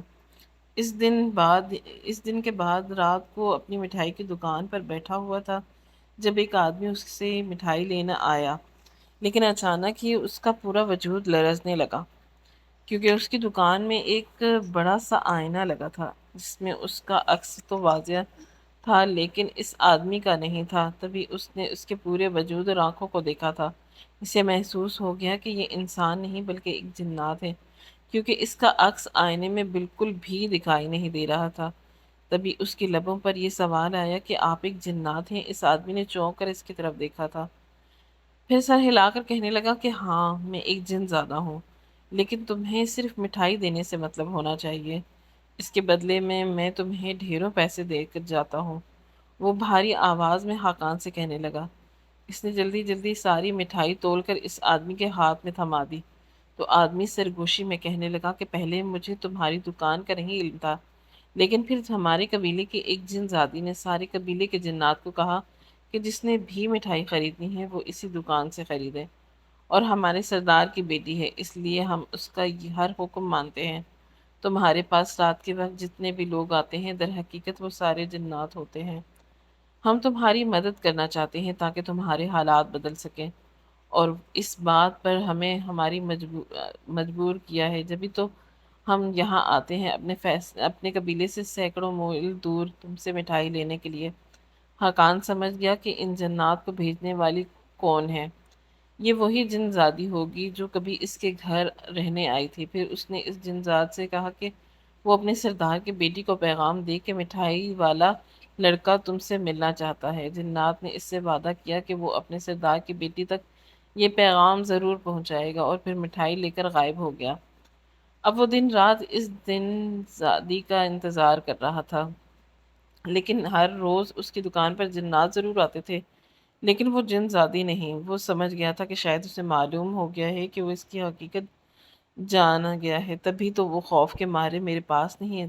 اس دن کے بعد رات کو اپنی مٹھائی کی دکان پر بیٹھا ہوا تھا جب ایک آدمی اس سے مٹھائی لینا آیا، لیکن اچانک ہی اس کا پورا وجود لرزنے لگا، کیونکہ اس کی دکان میں ایک بڑا سا آئینہ لگا تھا جس میں اس کا عکس تو واضح تھا لیکن اس آدمی کا نہیں تھا۔ تبھی اس نے اس کے پورے وجود اور آنکھوں کو دیکھا تھا۔ اسے محسوس ہو گیا کہ یہ انسان نہیں بلکہ ایک جنات ہے، کیونکہ اس کا عکس آئینے میں بالکل بھی دکھائی نہیں دے رہا تھا۔ تبھی اس کے لبوں پر یہ سوال آیا کہ آپ ایک جنات ہیں؟ اس آدمی نے چونک کر اس کی طرف دیکھا تھا، پھر سر ہلا کر کہنے لگا کہ ہاں، میں ایک جن زادہ ہوں، لیکن تمہیں صرف مٹھائی دینے سے مطلب ہونا چاہیے، اس کے بدلے میں تمہیں ڈھیروں پیسے دے کر جاتا ہوں۔ وہ بھاری آواز میں خاقان سے کہنے لگا۔ اس نے جلدی جلدی ساری مٹھائی تول کر اس آدمی کے ہاتھ میں تھما دی، تو آدمی سرگوشی میں کہنے لگا کہ پہلے مجھے تمہاری دکان کا نہیں علم تھا، لیکن پھر ہمارے قبیلے کے ایک جن زادی نے سارے قبیلے کے جنات کو کہا کہ جس نے بھی مٹھائی خریدنی ہے وہ اسی دکان سے خریدے، اور ہمارے سردار کی بیٹی ہے اس لیے ہم اس کا یہ ہر حکم مانتے ہیں۔ تمہارے پاس رات کے وقت جتنے بھی لوگ آتے ہیں در حقیقت وہ سارے جنات ہوتے ہیں۔ ہم تمہاری مدد کرنا چاہتے ہیں تاکہ تمہارے حالات بدل سکیں، اور اس بات پر ہمیں ہماری مجبور کیا ہے، جبھی تو ہم یہاں آتے ہیں اپنے قبیلے سے سینکڑوں میل دور تم سے مٹھائی لینے کے لیے۔ حاقان سمجھ گیا کہ ان جنات کو بھیجنے والی کون ہے۔ یہ وہی جن زادی ہوگی جو کبھی اس کے گھر رہنے آئی تھی۔ پھر اس نے اس جن زاد سے کہا کہ وہ اپنے سردار کی بیٹی کو پیغام دے کہ مٹھائی والا لڑکا تم سے ملنا چاہتا ہے۔ جنات نے اس سے وعدہ کیا کہ وہ اپنے سردار کی بیٹی تک یہ پیغام ضرور پہنچائے گا، اور پھر مٹھائی لے کر غائب ہو گیا۔ اب وہ دن رات اس دن زادی کا انتظار کر رہا تھا، لیکن ہر روز اس کی دکان پر جنات ضرور آتے تھے، لیکن وہ جن زادی نہیں۔ وہ سمجھ گیا تھا کہ شاید اسے معلوم ہو گیا ہے کہ وہ اس کی حقیقت جانا گیا ہے، تبھی تو وہ خوف کے مارے میرے پاس نہیں ہے۔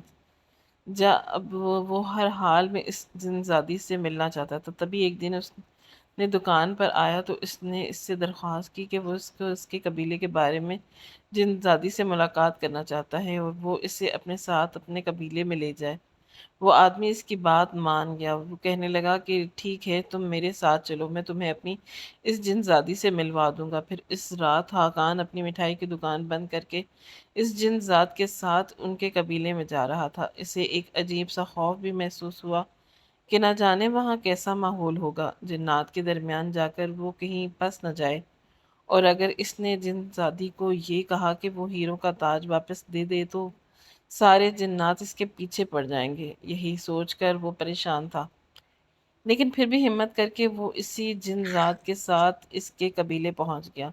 اب وہ ہر حال میں اس جن زادی سے ملنا چاہتا تھا۔ تبھی ایک دن اس نے دکان پر آیا تو اس نے اس سے درخواست کی کہ وہ اس کو اس کے قبیلے کے بارے میں جن زادی سے ملاقات کرنا چاہتا ہے، اور وہ اسے اپنے ساتھ اپنے قبیلے میں لے جائے۔ وہ آدمی اس کی بات مان گیا۔ وہ کہنے لگا کہ ٹھیک ہے، تم میرے ساتھ چلو، میں تمہیں اپنی اس جن زادی سے ملوا دوں گا۔ پھر اس رات خاقان اپنی مٹھائی کی دکان بند کر کے اس جن زاد کے ساتھ ان کے قبیلے میں جا رہا تھا۔ اسے ایک عجیب سا خوف بھی محسوس ہوا کہ نہ جانے وہاں کیسا ماحول ہوگا، جنات کے درمیان جا کر وہ کہیں پھنس نہ جائے، اور اگر اس نے جن زادی کو یہ کہا کہ وہ ہیروں کا تاج واپس دے دے تو سارے جنات اس کے پیچھے پڑ جائیں گے۔ یہی سوچ کر وہ پریشان تھا، لیکن پھر بھی ہمت کر کے وہ اسی جن ذات کے ساتھ اس کے قبیلے پہنچ گیا۔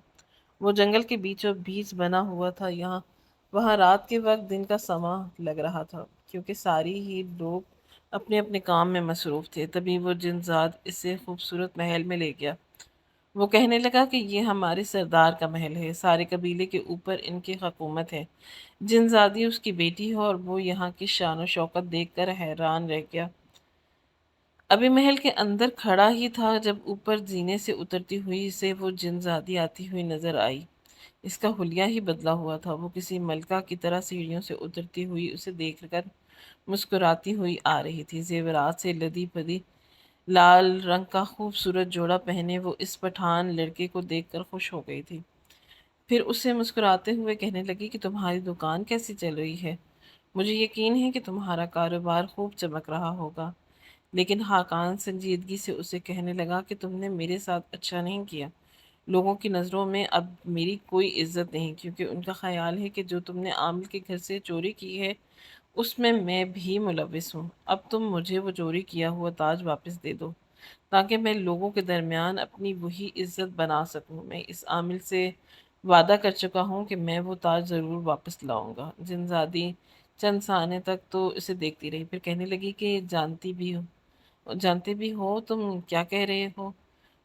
وہ جنگل کے بیچوں بیچ بنا ہوا تھا، وہاں رات کے وقت دن کا سماں لگ رہا تھا، کیونکہ ساری ہی لوگ اپنے اپنے کام میں مصروف تھے۔ تبھی وہ جن ذات اسے خوبصورت محل میں لے گیا۔ وہ کہنے لگا کہ یہ ہمارے سردار کا محل ہے، سارے قبیلے کے اوپر ان کی حکومت ہے۔ جن زادی اس کی بیٹی ہے، اور وہ یہاں کی شان و شوکت دیکھ کر حیران رہ گیا۔ ابھی محل کے اندر کھڑا ہی تھا جب اوپر زینے سے اترتی ہوئی اسے وہ جن زادی آتی ہوئی نظر آئی۔ اس کا حلیہ ہی بدلا ہوا تھا۔ وہ کسی ملکہ کی طرح سیڑھیوں سے اترتی ہوئی اسے دیکھ کر مسکراتی ہوئی آ رہی تھی۔ زیورات سے لدی پدی لال رنگ کا خوبصورت جوڑا پہنے وہ اس پٹھان لڑکے کو دیکھ کر خوش ہو گئی تھی۔ پھر اسے مسکراتے ہوئے کہنے لگی کہ تمہاری دکان کیسی چل رہی ہے؟ مجھے یقین ہے کہ تمہارا کاروبار خوب چمک رہا ہوگا۔ لیکن خاقان سنجیدگی سے اسے کہنے لگا کہ تم نے میرے ساتھ اچھا نہیں کیا۔ لوگوں کی نظروں میں اب میری کوئی عزت نہیں، کیونکہ ان کا خیال ہے کہ جو تم نے عامل کے گھر سے چوری کی ہے اس میں بھی ملوث ہوں۔ اب تم مجھے وہ چوری کیا ہوا تاج واپس دے دو، تاکہ میں لوگوں کے درمیان اپنی وہی عزت بنا سکوں۔ میں اس عامل سے وعدہ کر چکا ہوں کہ میں وہ تاج ضرور واپس لاؤں گا۔ جن زادی چند ثانیے تک تو اسے دیکھتی رہی، پھر کہنے لگی کہ جانتے بھی ہو تم کیا کہہ رہے ہو؟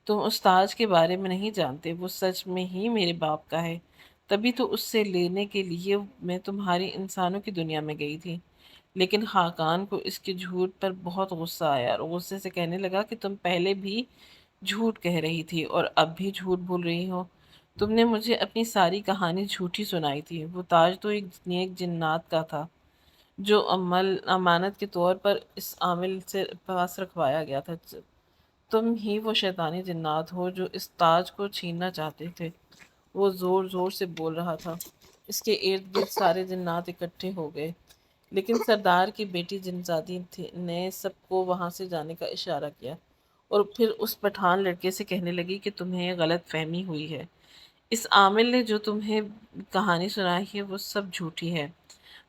تم اس تاج کے بارے میں نہیں جانتے، وہ سچ میں ہی میرے باپ کا ہے۔ تبھی تو اس سے لینے کے لیے میں تمہاری انسانوں کی دنیا میں گئی تھی۔ لیکن خاقان کو اس کے جھوٹ پر بہت غصہ آیا، اور غصے سے کہنے لگا کہ تم پہلے بھی جھوٹ کہہ رہی تھی اور اب بھی جھوٹ بول رہی ہو۔ تم نے مجھے اپنی ساری کہانی جھوٹی سنائی تھی۔ وہ تاج تو ایک نیک جنات کا تھا جو امانت کے طور پر اس عامل سے پاس رکھوایا گیا تھا۔ تم ہی وہ شیطانی جنات ہو جو اس تاج کو چھیننا چاہتے تھے۔ وہ زور زور سے بول رہا تھا۔ اس کے ارد گرد سارے جنات اکٹھے ہو گئے، لیکن سردار کی بیٹی جنزادی نے سب کو وہاں سے جانے کا اشارہ کیا، اور پھر اس پٹھان لڑکے سے کہنے لگی کہ تمہیں غلط فہمی ہوئی ہے۔ اس عامل نے جو تمہیں کہانی سنائی ہے وہ سب جھوٹی ہے۔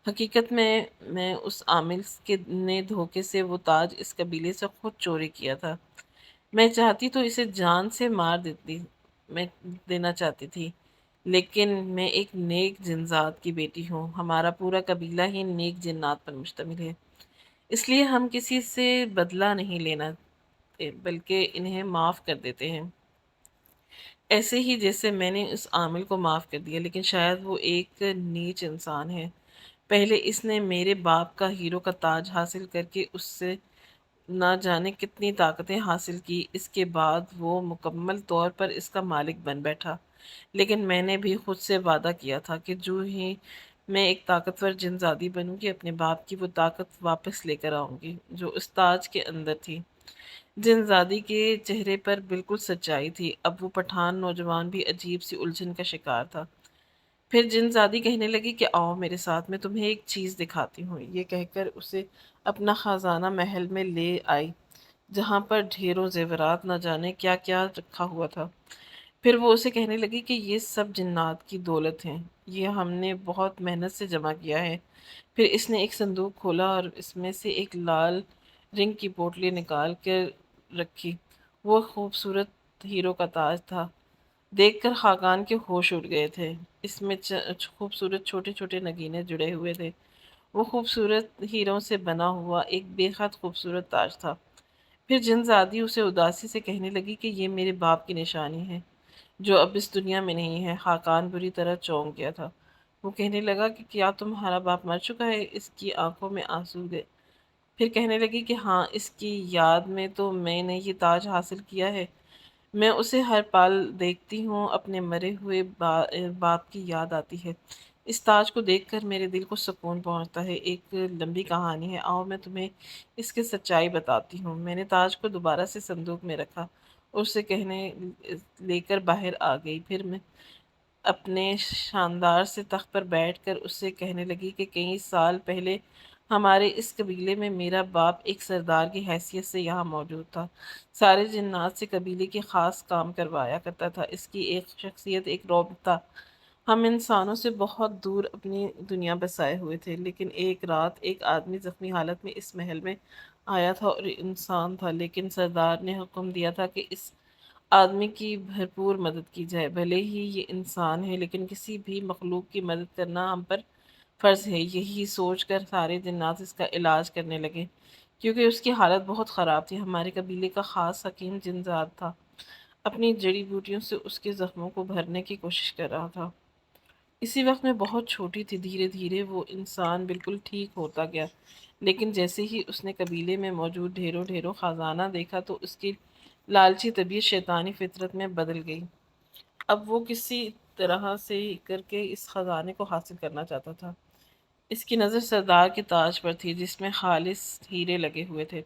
حقیقت میں اس عامل نے دھوکے سے وہ تاج اس قبیلے سے خود چوری کیا تھا۔ میں چاہتی تو اسے جان سے مار دینا چاہتی تھی، لیکن میں ایک نیک جنزات کی بیٹی ہوں۔ ہمارا پورا قبیلہ ہی نیک جنات پر مشتمل ہے، اس لیے ہم کسی سے بدلہ نہیں لینا بلکہ انہیں معاف کر دیتے ہیں، ایسے ہی جیسے میں نے اس عامل کو معاف کر دیا۔ لیکن شاید وہ ایک نیچ انسان ہے۔ پہلے اس نے میرے باپ کا ہیرو کا تاج حاصل کر کے اس سے نہ جانے کتنی طاقتیں حاصل کی، اس کے بعد وہ مکمل طور پر اس کا مالک بن بیٹھا۔ لیکن میں نے بھی خود سے وعدہ کیا تھا کہ جو ہی میں ایک طاقتور جنزادی بنوں گی، اپنے باپ کی وہ طاقت واپس لے کر آؤں گی جو اس تاج کے اندر تھی۔ جنزادی کے چہرے پر بالکل سچائی تھی۔ اب وہ پٹھان نوجوان بھی عجیب سی الجھن کا شکار تھا۔ پھر جنزادی کہنے لگی کہ آؤ میرے ساتھ، میں تمہیں ایک چیز دکھاتی ہوں۔ یہ کہہ کر اسے اپنا خزانہ محل میں لے آئی، جہاں پر ڈھیروں زیورات نہ جانے کیا کیا رکھا ہوا تھا۔ پھر وہ اسے کہنے لگی کہ یہ سب جنات کی دولت ہیں، یہ ہم نے بہت محنت سے جمع کیا ہے۔ پھر اس نے ایک صندوق کھولا اور اس میں سے ایک لال رنگ کی پوٹلی نکال کر رکھی۔ وہ خوبصورت ہیرو کا تاج تھا۔ دیکھ کر خاقان کے ہوش اڑ گئے تھے۔ اس میں خوبصورت چھوٹے چھوٹے نگینے جڑے ہوئے تھے۔ وہ خوبصورت ہیروں سے بنا ہوا ایک بے حد خوبصورت تاج تھا۔ پھر جن زادی اسے اداسی سے کہنے لگی کہ یہ میرے باپ کی نشانی ہے جو اب اس دنیا میں نہیں ہے۔ خاقان بری طرح چونک گیا تھا۔ وہ کہنے لگا کہ کیا تمہارا باپ مر چکا ہے؟ اس کی آنکھوں میں آنسو گئے۔ پھر کہنے لگی کہ ہاں، اس کی یاد میں تو میں نے یہ تاج حاصل کیا ہے۔ میں اسے ہر پال دیکھتی ہوں، اپنے مرے ہوئے باپ کی یاد آتی ہے۔ اس تاج کو دیکھ کر میرے دل کو سکون پہنچتا ہے۔ ایک لمبی کہانی ہے، آؤ میں تمہیں اس کی سچائی بتاتی ہوں۔ میں نے تاج کو دوبارہ سے صندوق میں رکھا اور اسے لے کر باہر آ گئی۔ پھر میں اپنے شاندار سے تخت پر بیٹھ کر اس سے کہنے لگی کہ کئی سال پہلے ہمارے اس قبیلے میں میرا باپ ایک سردار کی حیثیت سے یہاں موجود تھا۔ سارے جنات سے قبیلے کے خاص کام کروایا کرتا تھا۔ اس کی ایک شخصیت ایک رعب تھا۔ ہم انسانوں سے بہت دور اپنی دنیا بسائے ہوئے تھے، لیکن ایک رات ایک آدمی زخمی حالت میں اس محل میں آیا تھا اور انسان تھا، لیکن سردار نے حکم دیا تھا کہ اس آدمی کی بھرپور مدد کی جائے۔ بھلے ہی یہ انسان ہے، لیکن کسی بھی مخلوق کی مدد کرنا ہم پر فرض ہے۔ یہی سوچ کر سارے جنات اس کا علاج کرنے لگے، کیونکہ اس کی حالت بہت خراب تھی۔ ہمارے قبیلے کا خاص حکیم جنزاد تھا، اپنی جڑی بوٹیوں سے اس کے زخموں کو بھرنے کی کوشش کر رہا تھا۔ اسی وقت میں بہت چھوٹی تھی۔ دھیرے دھیرے وہ انسان بالکل ٹھیک ہوتا گیا، لیکن جیسے ہی اس نے قبیلے میں موجود ڈھیروں خزانہ دیکھا تو اس کی لالچی طبیعت شیطانی فطرت میں بدل گئی۔ اب وہ کسی طرح سے کر کے اس خزانے کو حاصل کرنا چاہتا تھا۔ اس کی نظر سردار کے تاج پر تھی، جس میں خالص ہیرے لگے ہوئے تھے۔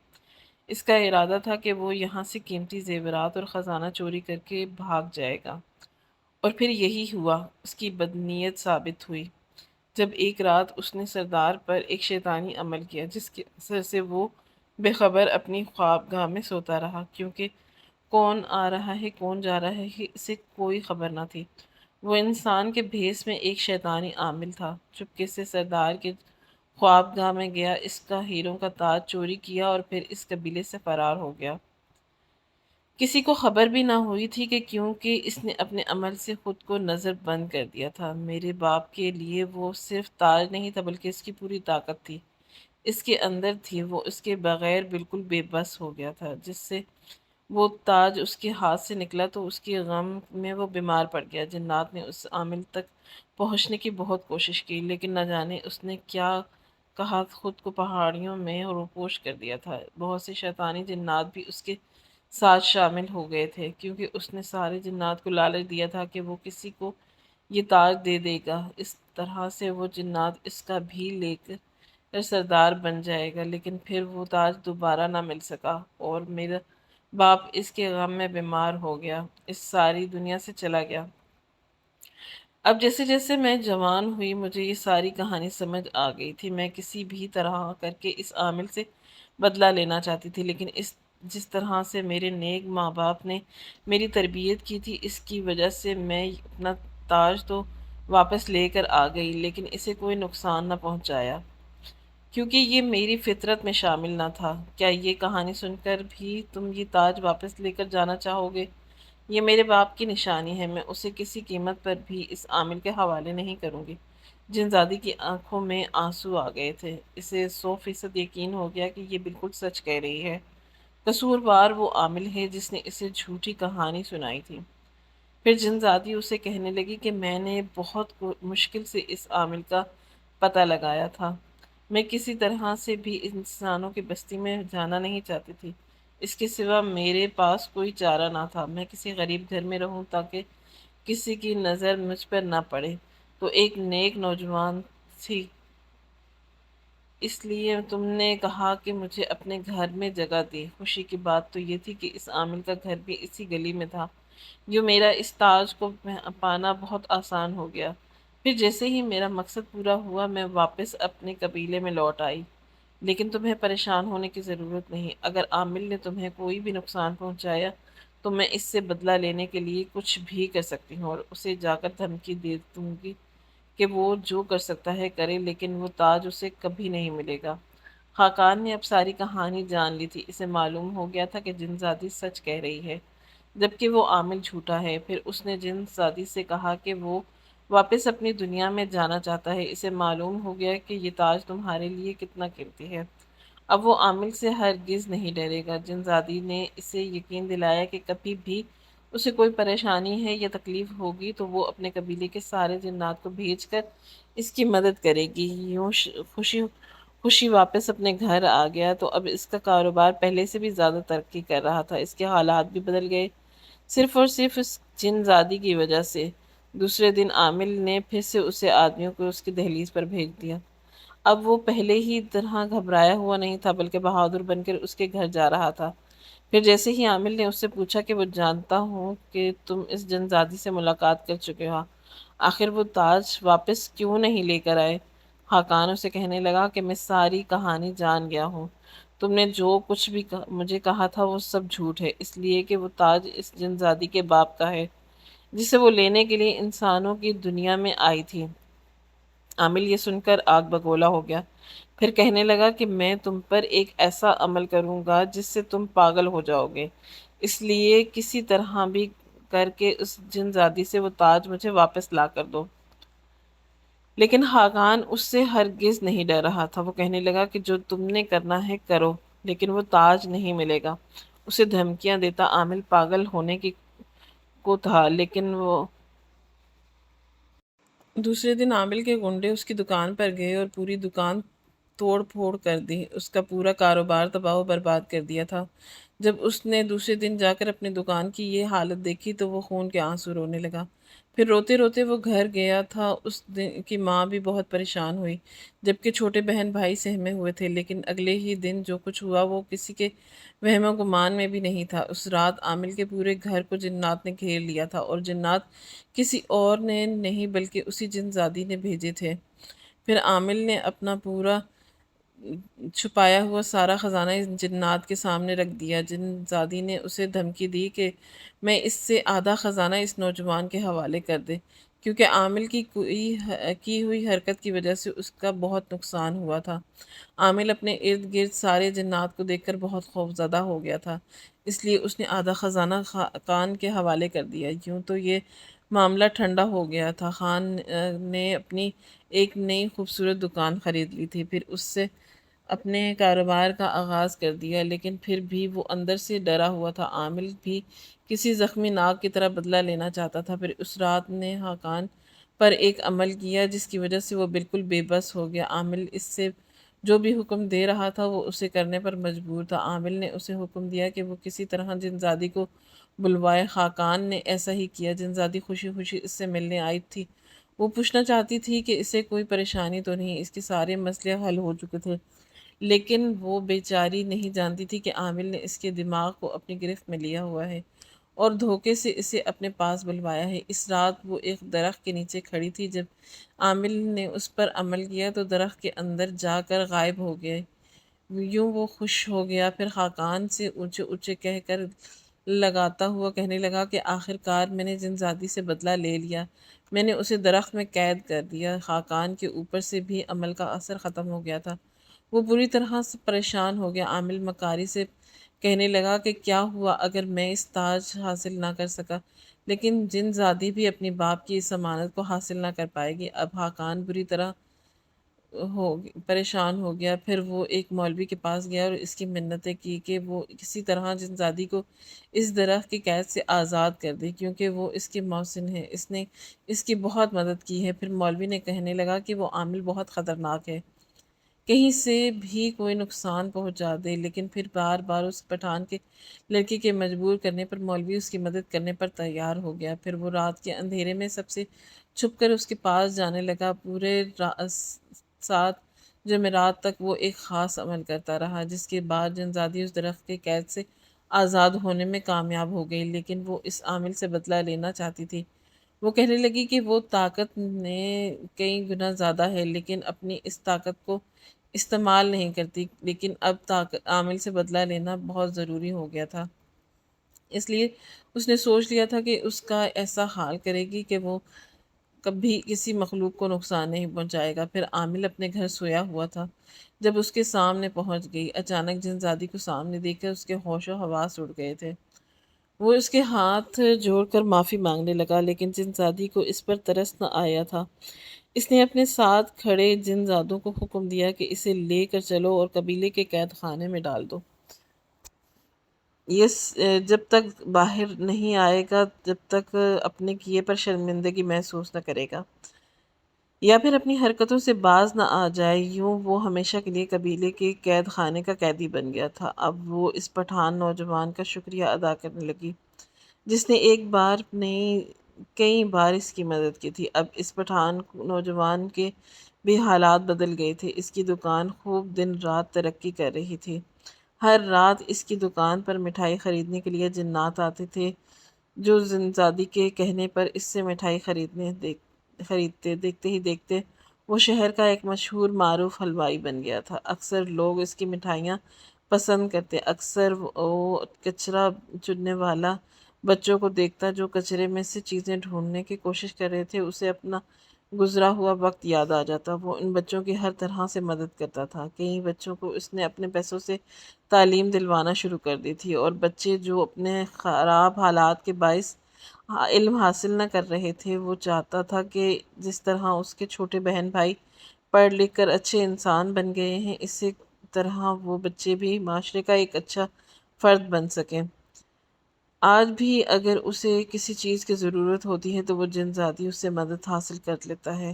اس کا ارادہ تھا کہ وہ یہاں سے قیمتی زیورات اور خزانہ چوری کر کے بھاگ جائے گا، اور پھر یہی ہوا۔ اس کی بدنیت ثابت ہوئی جب ایک رات اس نے سردار پر ایک شیطانی عمل کیا، جس کے اثر سے وہ بے خبر اپنی خوابگاہ میں سوتا رہا، کیونکہ کون آ رہا ہے کون جا رہا ہے اسے کوئی خبر نہ تھی۔ وہ انسان کے بھیس میں ایک شیطانی عامل تھا۔ چپکے سے سردار کے خوابگاہ میں گیا، اس کا ہیروں کا تاج چوری کیا اور پھر اس قبیلے سے فرار ہو گیا۔ کسی کو خبر بھی نہ ہوئی تھی کہ کیونکہ اس نے اپنے عمل سے خود کو نظر بند کر دیا تھا۔ میرے باپ کے لیے وہ صرف تاج نہیں تھا، بلکہ اس کی پوری طاقت تھی، اس کے اندر تھی۔ وہ اس کے بغیر بالکل بے بس ہو گیا تھا۔ جس سے وہ تاج اس کے ہاتھ سے نکلا تو اس کے غم میں وہ بیمار پڑ گیا۔ جنات نے اس عامل تک پہنچنے کی بہت کوشش کی، لیکن نہ جانے اس نے کیا کہا خود کو پہاڑیوں میں روپوش کر دیا تھا۔ بہت سے شیطانی جنات بھی اس کے ساتھ شامل ہو گئے تھے، کیونکہ اس نے سارے جنات کو لالچ دیا تھا کہ وہ کسی کو یہ تاج دے دے گا۔ اس طرح سے وہ جنات اس کا بھی لے کر سردار بن جائے گا، لیکن پھر وہ تاج دوبارہ نہ مل سکا، اور میرا باپ اس کے غم میں بیمار ہو گیا، اس ساری دنیا سے چلا گیا۔ اب جیسے جیسے میں جوان ہوئی مجھے یہ ساری کہانی سمجھ آ گئی تھی۔ میں کسی بھی طرح کر کے اس عامل سے بدلہ لینا چاہتی تھی، لیکن جس طرح سے میرے نیک ماں باپ نے میری تربیت کی تھی، اس کی وجہ سے میں اپنا تاج تو واپس لے کر آ گئی، لیکن اسے کوئی نقصان نہ پہنچایا، کیونکہ یہ میری فطرت میں شامل نہ تھا۔ کیا یہ کہانی سن کر بھی تم یہ تاج واپس لے کر جانا چاہو گے؟ یہ میرے باپ کی نشانی ہے، میں اسے کسی قیمت پر بھی اس عامل کے حوالے نہیں کروں گی۔ جنزادی کی آنکھوں میں آنسو آ گئے تھے۔ اسے 100% یقین ہو گیا کہ یہ بالکل سچ کہہ رہی ہے۔ قصوروار وہ عامل ہے جس نے اسے جھوٹی کہانی سنائی تھی۔ پھر جنزادی اسے کہنے لگی کہ میں نے بہت مشکل سے اس عامل کا پتہ لگایا تھا۔ میں کسی طرح سے بھی انسانوں کی بستی میں جانا نہیں چاہتی تھی، اس کے سوا میرے پاس کوئی چارہ نہ تھا۔ میں کسی غریب گھر میں رہوں تاکہ کسی کی نظر مجھ پر نہ پڑے، تو ایک نیک نوجوان تھی، اس لیے تم نے کہا کہ مجھے اپنے گھر میں جگہ دی۔ خوشی کی بات تو یہ تھی کہ اس عامل کا گھر بھی اسی گلی میں تھا۔ یوں میرا اس تاج کو پانا بہت آسان ہو گیا۔ پھر جیسے ہی میرا مقصد پورا ہوا میں واپس اپنے قبیلے میں لوٹ آئی۔ لیکن تمہیں پریشان ہونے کی ضرورت نہیں۔ اگر عامل نے تمہیں کوئی بھی نقصان پہنچایا تو میں اس سے بدلہ لینے کے لیے کچھ بھی کر سکتی ہوں، اور اسے جا کر دھمکی دے دوں گی کہ وہ جو کر سکتا ہے کرے، لیکن وہ تاج اسے کبھی نہیں ملے گا۔ خاقان نے اب ساری کہانی جان لی تھی۔ اسے معلوم ہو گیا تھا کہ جن زادی سچ کہہ رہی ہے جبکہ وہ عامل جھوٹا ہے۔ پھر اس نے جن زادی سے کہا کہ وہ واپس اپنی دنیا میں جانا چاہتا ہے۔ اسے معلوم ہو گیا کہ یہ تاج تمہارے لیے کتنا قیمتی ہے۔ اب وہ عامل سے ہرگز نہیں ڈرے گا۔ جن زادی نے اسے یقین دلایا کہ کبھی بھی اسے کوئی پریشانی ہے یا تکلیف ہوگی تو وہ اپنے قبیلے کے سارے جنات کو بھیج کر اس کی مدد کرے گی۔ یوں خوشی خوشی واپس اپنے گھر آ گیا تو اب اس کا کاروبار پہلے سے بھی زیادہ ترقی کر رہا تھا۔ اس کے حالات بھی بدل گئے، صرف اور صرف اس جن زادی کی وجہ سے۔ دوسرے دن عامل نے پھر سے اسے آدمیوں کو اس کی دہلیز پر بھیج دیا۔ اب وہ پہلے ہی طرح گھبرایا ہوا نہیں تھا بلکہ بہادر بن کر اس کے گھر جا رہا تھا۔ پھر جیسے ہی عامل نے اس سے پوچھا کہ وہ جانتا ہوں کہ تم اس جن زادی سے ملاقات کر چکے ہو، آخر وہ تاج واپس کیوں نہیں لے کر آئے؟ خاقان اسے کہنے لگا کہ میں ساری کہانی جان گیا ہوں۔ تم نے جو کچھ بھی مجھے کہا تھا وہ سب جھوٹ ہے، اس لیے کہ وہ تاج اس جن زادی کے باپ کا ہے جسے وہ لینے کے لیے انسانوں کی دنیا میں آئی تھی۔ عامل یہ سن کر آگ بگولا ہو گیا، پھر کہنے لگا کہ میں تم پر ایک ایسا عمل کروں گا جس سے تم پاگل ہو جاؤ گے، اس لیے کسی طرح بھی کر کے اس جن زادی سے وہ تاج مجھے واپس لا کر دو۔ لیکن خاقان اس سے ہرگز نہیں ڈر رہا تھا۔ وہ کہنے لگا کہ جو تم نے کرنا ہے کرو، لیکن وہ تاج نہیں ملے گا۔ اسے دھمکیاں دیتا عامل پاگل ہونے کی کو تھا، لیکن وہ دوسرے دن عامل کے گنڈے اس کی دکان پر گئے اور پوری دکان توڑ پھوڑ کر دی۔ اس کا پورا کاروبار تباہ و برباد کر دیا تھا۔ جب اس نے دوسرے دن جا کر اپنی دکان کی یہ حالت دیکھی تو وہ خون کے آنسو رونے لگا۔ پھر روتے روتے وہ گھر گیا تھا۔ اس دن کی ماں بھی بہت پریشان ہوئی، جبکہ چھوٹے بہن بھائی سہمے ہوئے تھے، لیکن اگلے ہی دن جو کچھ ہوا وہ کسی کے وہم و گمان میں بھی نہیں تھا۔ اس رات عامل کے پورے گھر کو جنات نے گھیر لیا تھا، اور جنات کسی اور نے نہیں بلکہ اسی جن زادی نے بھیجے تھے۔ پھر عامل نے اپنا پورا چھپایا ہوا سارا خزانہ اس جنات کے سامنے رکھ دیا۔ جن زادی نے اسے دھمکی دی کہ میں اس سے آدھا خزانہ اس نوجوان کے حوالے کر دے، کیونکہ عامل کی ہوئی حرکت کی وجہ سے اس کا بہت نقصان ہوا تھا۔ عامل اپنے ارد گرد سارے جنات کو دیکھ کر بہت خوفزدہ ہو گیا تھا، اس لیے اس نے آدھا خزانہ خاقان کے حوالے کر دیا۔ یوں تو یہ معاملہ ٹھنڈا ہو گیا تھا۔ خان نے اپنی ایک نئی خوبصورت دکان خرید لی تھی، پھر اس سے اپنے کاروبار کا آغاز کر دیا، لیکن پھر بھی وہ اندر سے ڈرا ہوا تھا۔ عامل بھی کسی زخمی ناگ کی طرح بدلہ لینا چاہتا تھا۔ پھر اس رات نے خاقان پر ایک عمل کیا جس کی وجہ سے وہ بالکل بے بس ہو گیا۔ عامل اس سے جو بھی حکم دے رہا تھا وہ اسے کرنے پر مجبور تھا۔ عامل نے اسے حکم دیا کہ وہ کسی طرح جن زادی کو بلوائے۔ خاقان نے ایسا ہی کیا۔ جن زادی خوشی خوشی اس سے ملنے آئی تھی۔ وہ پوچھنا چاہتی تھی کہ اسے کوئی پریشانی تو نہیں، اس کے سارے مسئلے حل ہو چکے تھے، لیکن وہ بیچاری نہیں جانتی تھی کہ عامل نے اس کے دماغ کو اپنی گرفت میں لیا ہوا ہے اور دھوکے سے اسے اپنے پاس بلوایا ہے۔ اس رات وہ ایک درخت کے نیچے کھڑی تھی۔ جب عامل نے اس پر عمل کیا تو درخت کے اندر جا کر غائب ہو گئے۔ یوں وہ خوش ہو گیا۔ پھر خاقان سے اونچے اونچے کہہ کر لگاتا ہوا کہنے لگا کہ آخر کار میں نے جن زادی سے بدلہ لے لیا، میں نے اسے درخت میں قید کر دیا۔ خاقان کے اوپر سے بھی عمل کا اثر ختم ہو گیا تھا۔ وہ بری طرح سے پریشان ہو گیا۔ عامل مکاری سے کہنے لگا کہ کیا ہوا اگر میں اس تاج حاصل نہ کر سکا، لیکن جن زادی بھی اپنی باپ کی اس امانت کو حاصل نہ کر پائے گی۔ اب خاقان بری طرح پریشان ہو گیا۔ پھر وہ ایک مولوی کے پاس گیا اور اس کی منتیں کی کہ وہ کسی طرح جن زادی کو اس درخت کی قید سے آزاد کر دے، کیونکہ وہ اس کی محسن ہے، اس نے اس کی بہت مدد کی ہے۔ پھر مولوی نے کہنے لگا کہ وہ عامل بہت خطرناک ہے، کہیں سے بھی کوئی نقصان پہنچا دے، لیکن پھر بار بار اس پٹھان کے لڑکی کے مجبور کرنے پر مولوی اس کی مدد کرنے پر تیار ہو گیا۔ پھر وہ رات کے اندھیرے میں سب سے چھپ کر اس کے پاس جانے لگا۔ پورے 7 جمعرات تک وہ ایک خاص عمل کرتا رہا، جس کے بعد جن زادی اس درخت کے قید سے آزاد ہونے میں کامیاب ہو گئی، لیکن وہ اس عامل سے بدلہ لینا چاہتی تھی۔ وہ کہنے لگی کہ وہ طاقت نے کئی گنا زیادہ ہے، لیکن اپنی اس طاقت کو استعمال نہیں کرتی، لیکن اب عامل سے بدلہ لینا بہت ضروری ہو گیا تھا، اس لیے اس نے سوچ لیا تھا کہ اس کا ایسا حال کرے گی کہ وہ کبھی کسی مخلوق کو نقصان نہیں پہنچائے گا۔ پھر عامل اپنے گھر سویا ہوا تھا، جب اس کے سامنے پہنچ گئی۔ اچانک جن زادی کو سامنے دیکھ کر اس کے ہوش و حواس اڑ گئے تھے۔ وہ اس کے ہاتھ جوڑ کر معافی مانگنے لگا، لیکن جن زادی کو اس پر ترس نہ آیا تھا۔ اس نے اپنے ساتھ کھڑے جن زادوں کو حکم دیا کہ اسے لے کر چلو اور قبیلے کے قید خانے میں ڈال دو۔ یہ جب تک باہر نہیں آئے گا جب تک اپنے کیے پر شرمندگی محسوس نہ کرے گا، یا پھر اپنی حرکتوں سے باز نہ آ جائے۔ یوں وہ ہمیشہ کے لیے قبیلے کے قید خانے کا قیدی بن گیا تھا۔ اب وہ اس پٹھان نوجوان کا شکریہ ادا کرنے لگی جس نے ایک بار نہیں کئی بار اس کی مدد کی تھی۔ اب اس پٹھان نوجوان کے بھی حالات بدل گئے تھے۔ اس کی دکان خوب دن رات ترقی کر رہی تھی۔ ہر رات اس کی دکان پر مٹھائی خریدنے کے لیے جنات آتے تھے جو زنزادی کے کہنے پر اس سے مٹھائی خریدتے۔ دیکھتے ہی دیکھتے وہ شہر کا ایک مشہور معروف حلوائی بن گیا تھا۔ اکثر لوگ اس کی مٹھائیاں پسند کرتے۔ اکثر وہ کچرا چننے والا بچوں کو دیکھتا جو کچرے میں سے چیزیں ڈھونڈنے کی کوشش کر رہے تھے، اسے اپنا گزرا ہوا وقت یاد آ جاتا۔ وہ ان بچوں کی ہر طرح سے مدد کرتا تھا۔ کئی بچوں کو اس نے اپنے پیسوں سے تعلیم دلوانا شروع کر دی تھی، اور بچے جو اپنے خراب حالات کے باعث علم حاصل نہ کر رہے تھے، وہ چاہتا تھا کہ جس طرح اس کے چھوٹے بہن بھائی پڑھ لکھ کر اچھے انسان بن گئے ہیں، اسی طرح وہ بچے بھی معاشرے کا ایک اچھا فرد بن سکیں۔ آج بھی اگر اسے کسی چیز کی ضرورت ہوتی ہے تو وہ جن زادی اس سے مدد حاصل کر لیتا ہے۔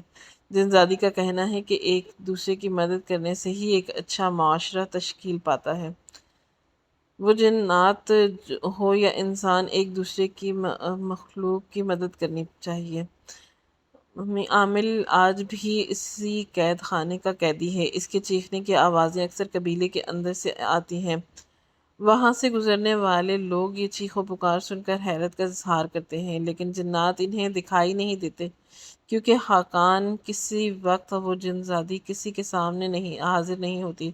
جن زادی کا کہنا ہے کہ ایک دوسرے کی مدد کرنے سے ہی ایک اچھا معاشرہ تشکیل پاتا ہے۔ وہ جنات ہو یا انسان، ایک دوسرے کی مخلوق کی مدد کرنی چاہیے۔ عامل آج بھی اسی قید خانے کا قیدی ہے۔ اس کے چیخنے کی آوازیں اکثر قبیلے کے اندر سے آتی ہیں۔ وہاں سے گزرنے والے لوگ یہ چیخ و پکار سن کر حیرت کا اظہار کرتے ہیں، لیکن جنات انہیں دکھائی نہیں دیتے، کیونکہ خاقان کسی وقت وہ جن زادی کسی کے سامنے حاضر نہیں ہوتی۔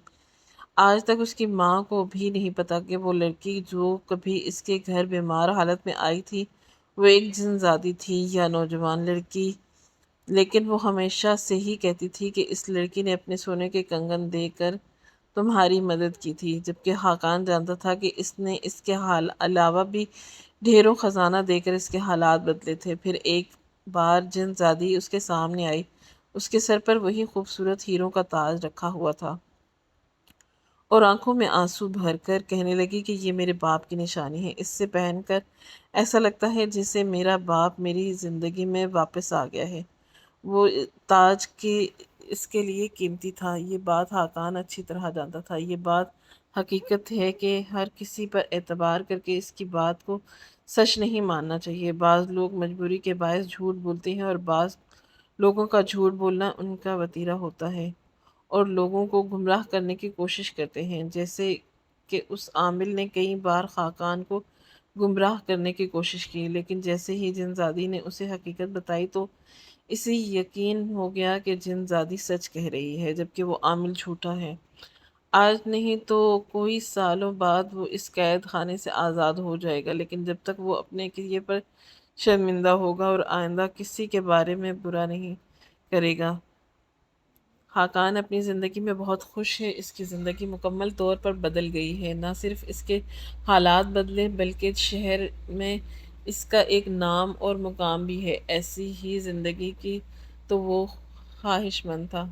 آج تک اس کی ماں کو بھی نہیں پتا کہ وہ لڑکی جو کبھی اس کے گھر بیمار حالت میں آئی تھی وہ ایک جن زادی تھی یا نوجوان لڑکی، لیکن وہ ہمیشہ سے ہی کہتی تھی کہ اس لڑکی نے اپنے سونے کے کنگن دے کر تمہاری مدد کی تھی، جبکہ خاقان جانتا تھا کہ اس نے اس کے علاوہ بھی ڈھیروں خزانہ دے کر اس کے حالات بدلے تھے۔ پھر ایک بار جن زادی اس کے سامنے آئی۔ اس کے سر پر وہی خوبصورت ہیروں کا تاج رکھا ہوا تھا، اور آنکھوں میں آنسو بھر کر کہنے لگی کہ یہ میرے باپ کی نشانی ہے۔ اس سے پہن کر ایسا لگتا ہے جیسے میرا باپ میری زندگی میں واپس آ گیا ہے۔ وہ تاج اس کے لیے قیمتی تھا، یہ بات خاقان اچھی طرح جانتا تھا۔ یہ بات حقیقت ہے کہ ہر کسی پر اعتبار کر کے اس کی بات کو سچ نہیں ماننا چاہیے۔ بعض لوگ مجبوری کے باعث جھوٹ بولتے ہیں، اور بعض لوگوں کا جھوٹ بولنا ان کا وتیرہ ہوتا ہے اور لوگوں کو گمراہ کرنے کی کوشش کرتے ہیں، جیسے کہ اس عامل نے کئی بار خاقان کو گمراہ کرنے کی کوشش کی، لیکن جیسے ہی جن زادی نے اسے حقیقت بتائی تو اسے یقین ہو گیا کہ جن زادی سچ کہہ رہی ہے، جبکہ وہ عامل جھوٹا ہے۔ آج نہیں تو کوئی سالوں بعد وہ اس قید خانے سے آزاد ہو جائے گا، لیکن جب تک وہ اپنے کیے پر شرمندہ ہوگا اور آئندہ کسی کے بارے میں برا نہیں کرے گا۔ خاقان اپنی زندگی میں بہت خوش ہے۔ اس کی زندگی مکمل طور پر بدل گئی ہے۔ نہ صرف اس کے حالات بدلے بلکہ شہر میں اس کا ایک نام اور مقام بھی ہے۔ ایسی ہی زندگی کی تو وہ خواہش مند تھا۔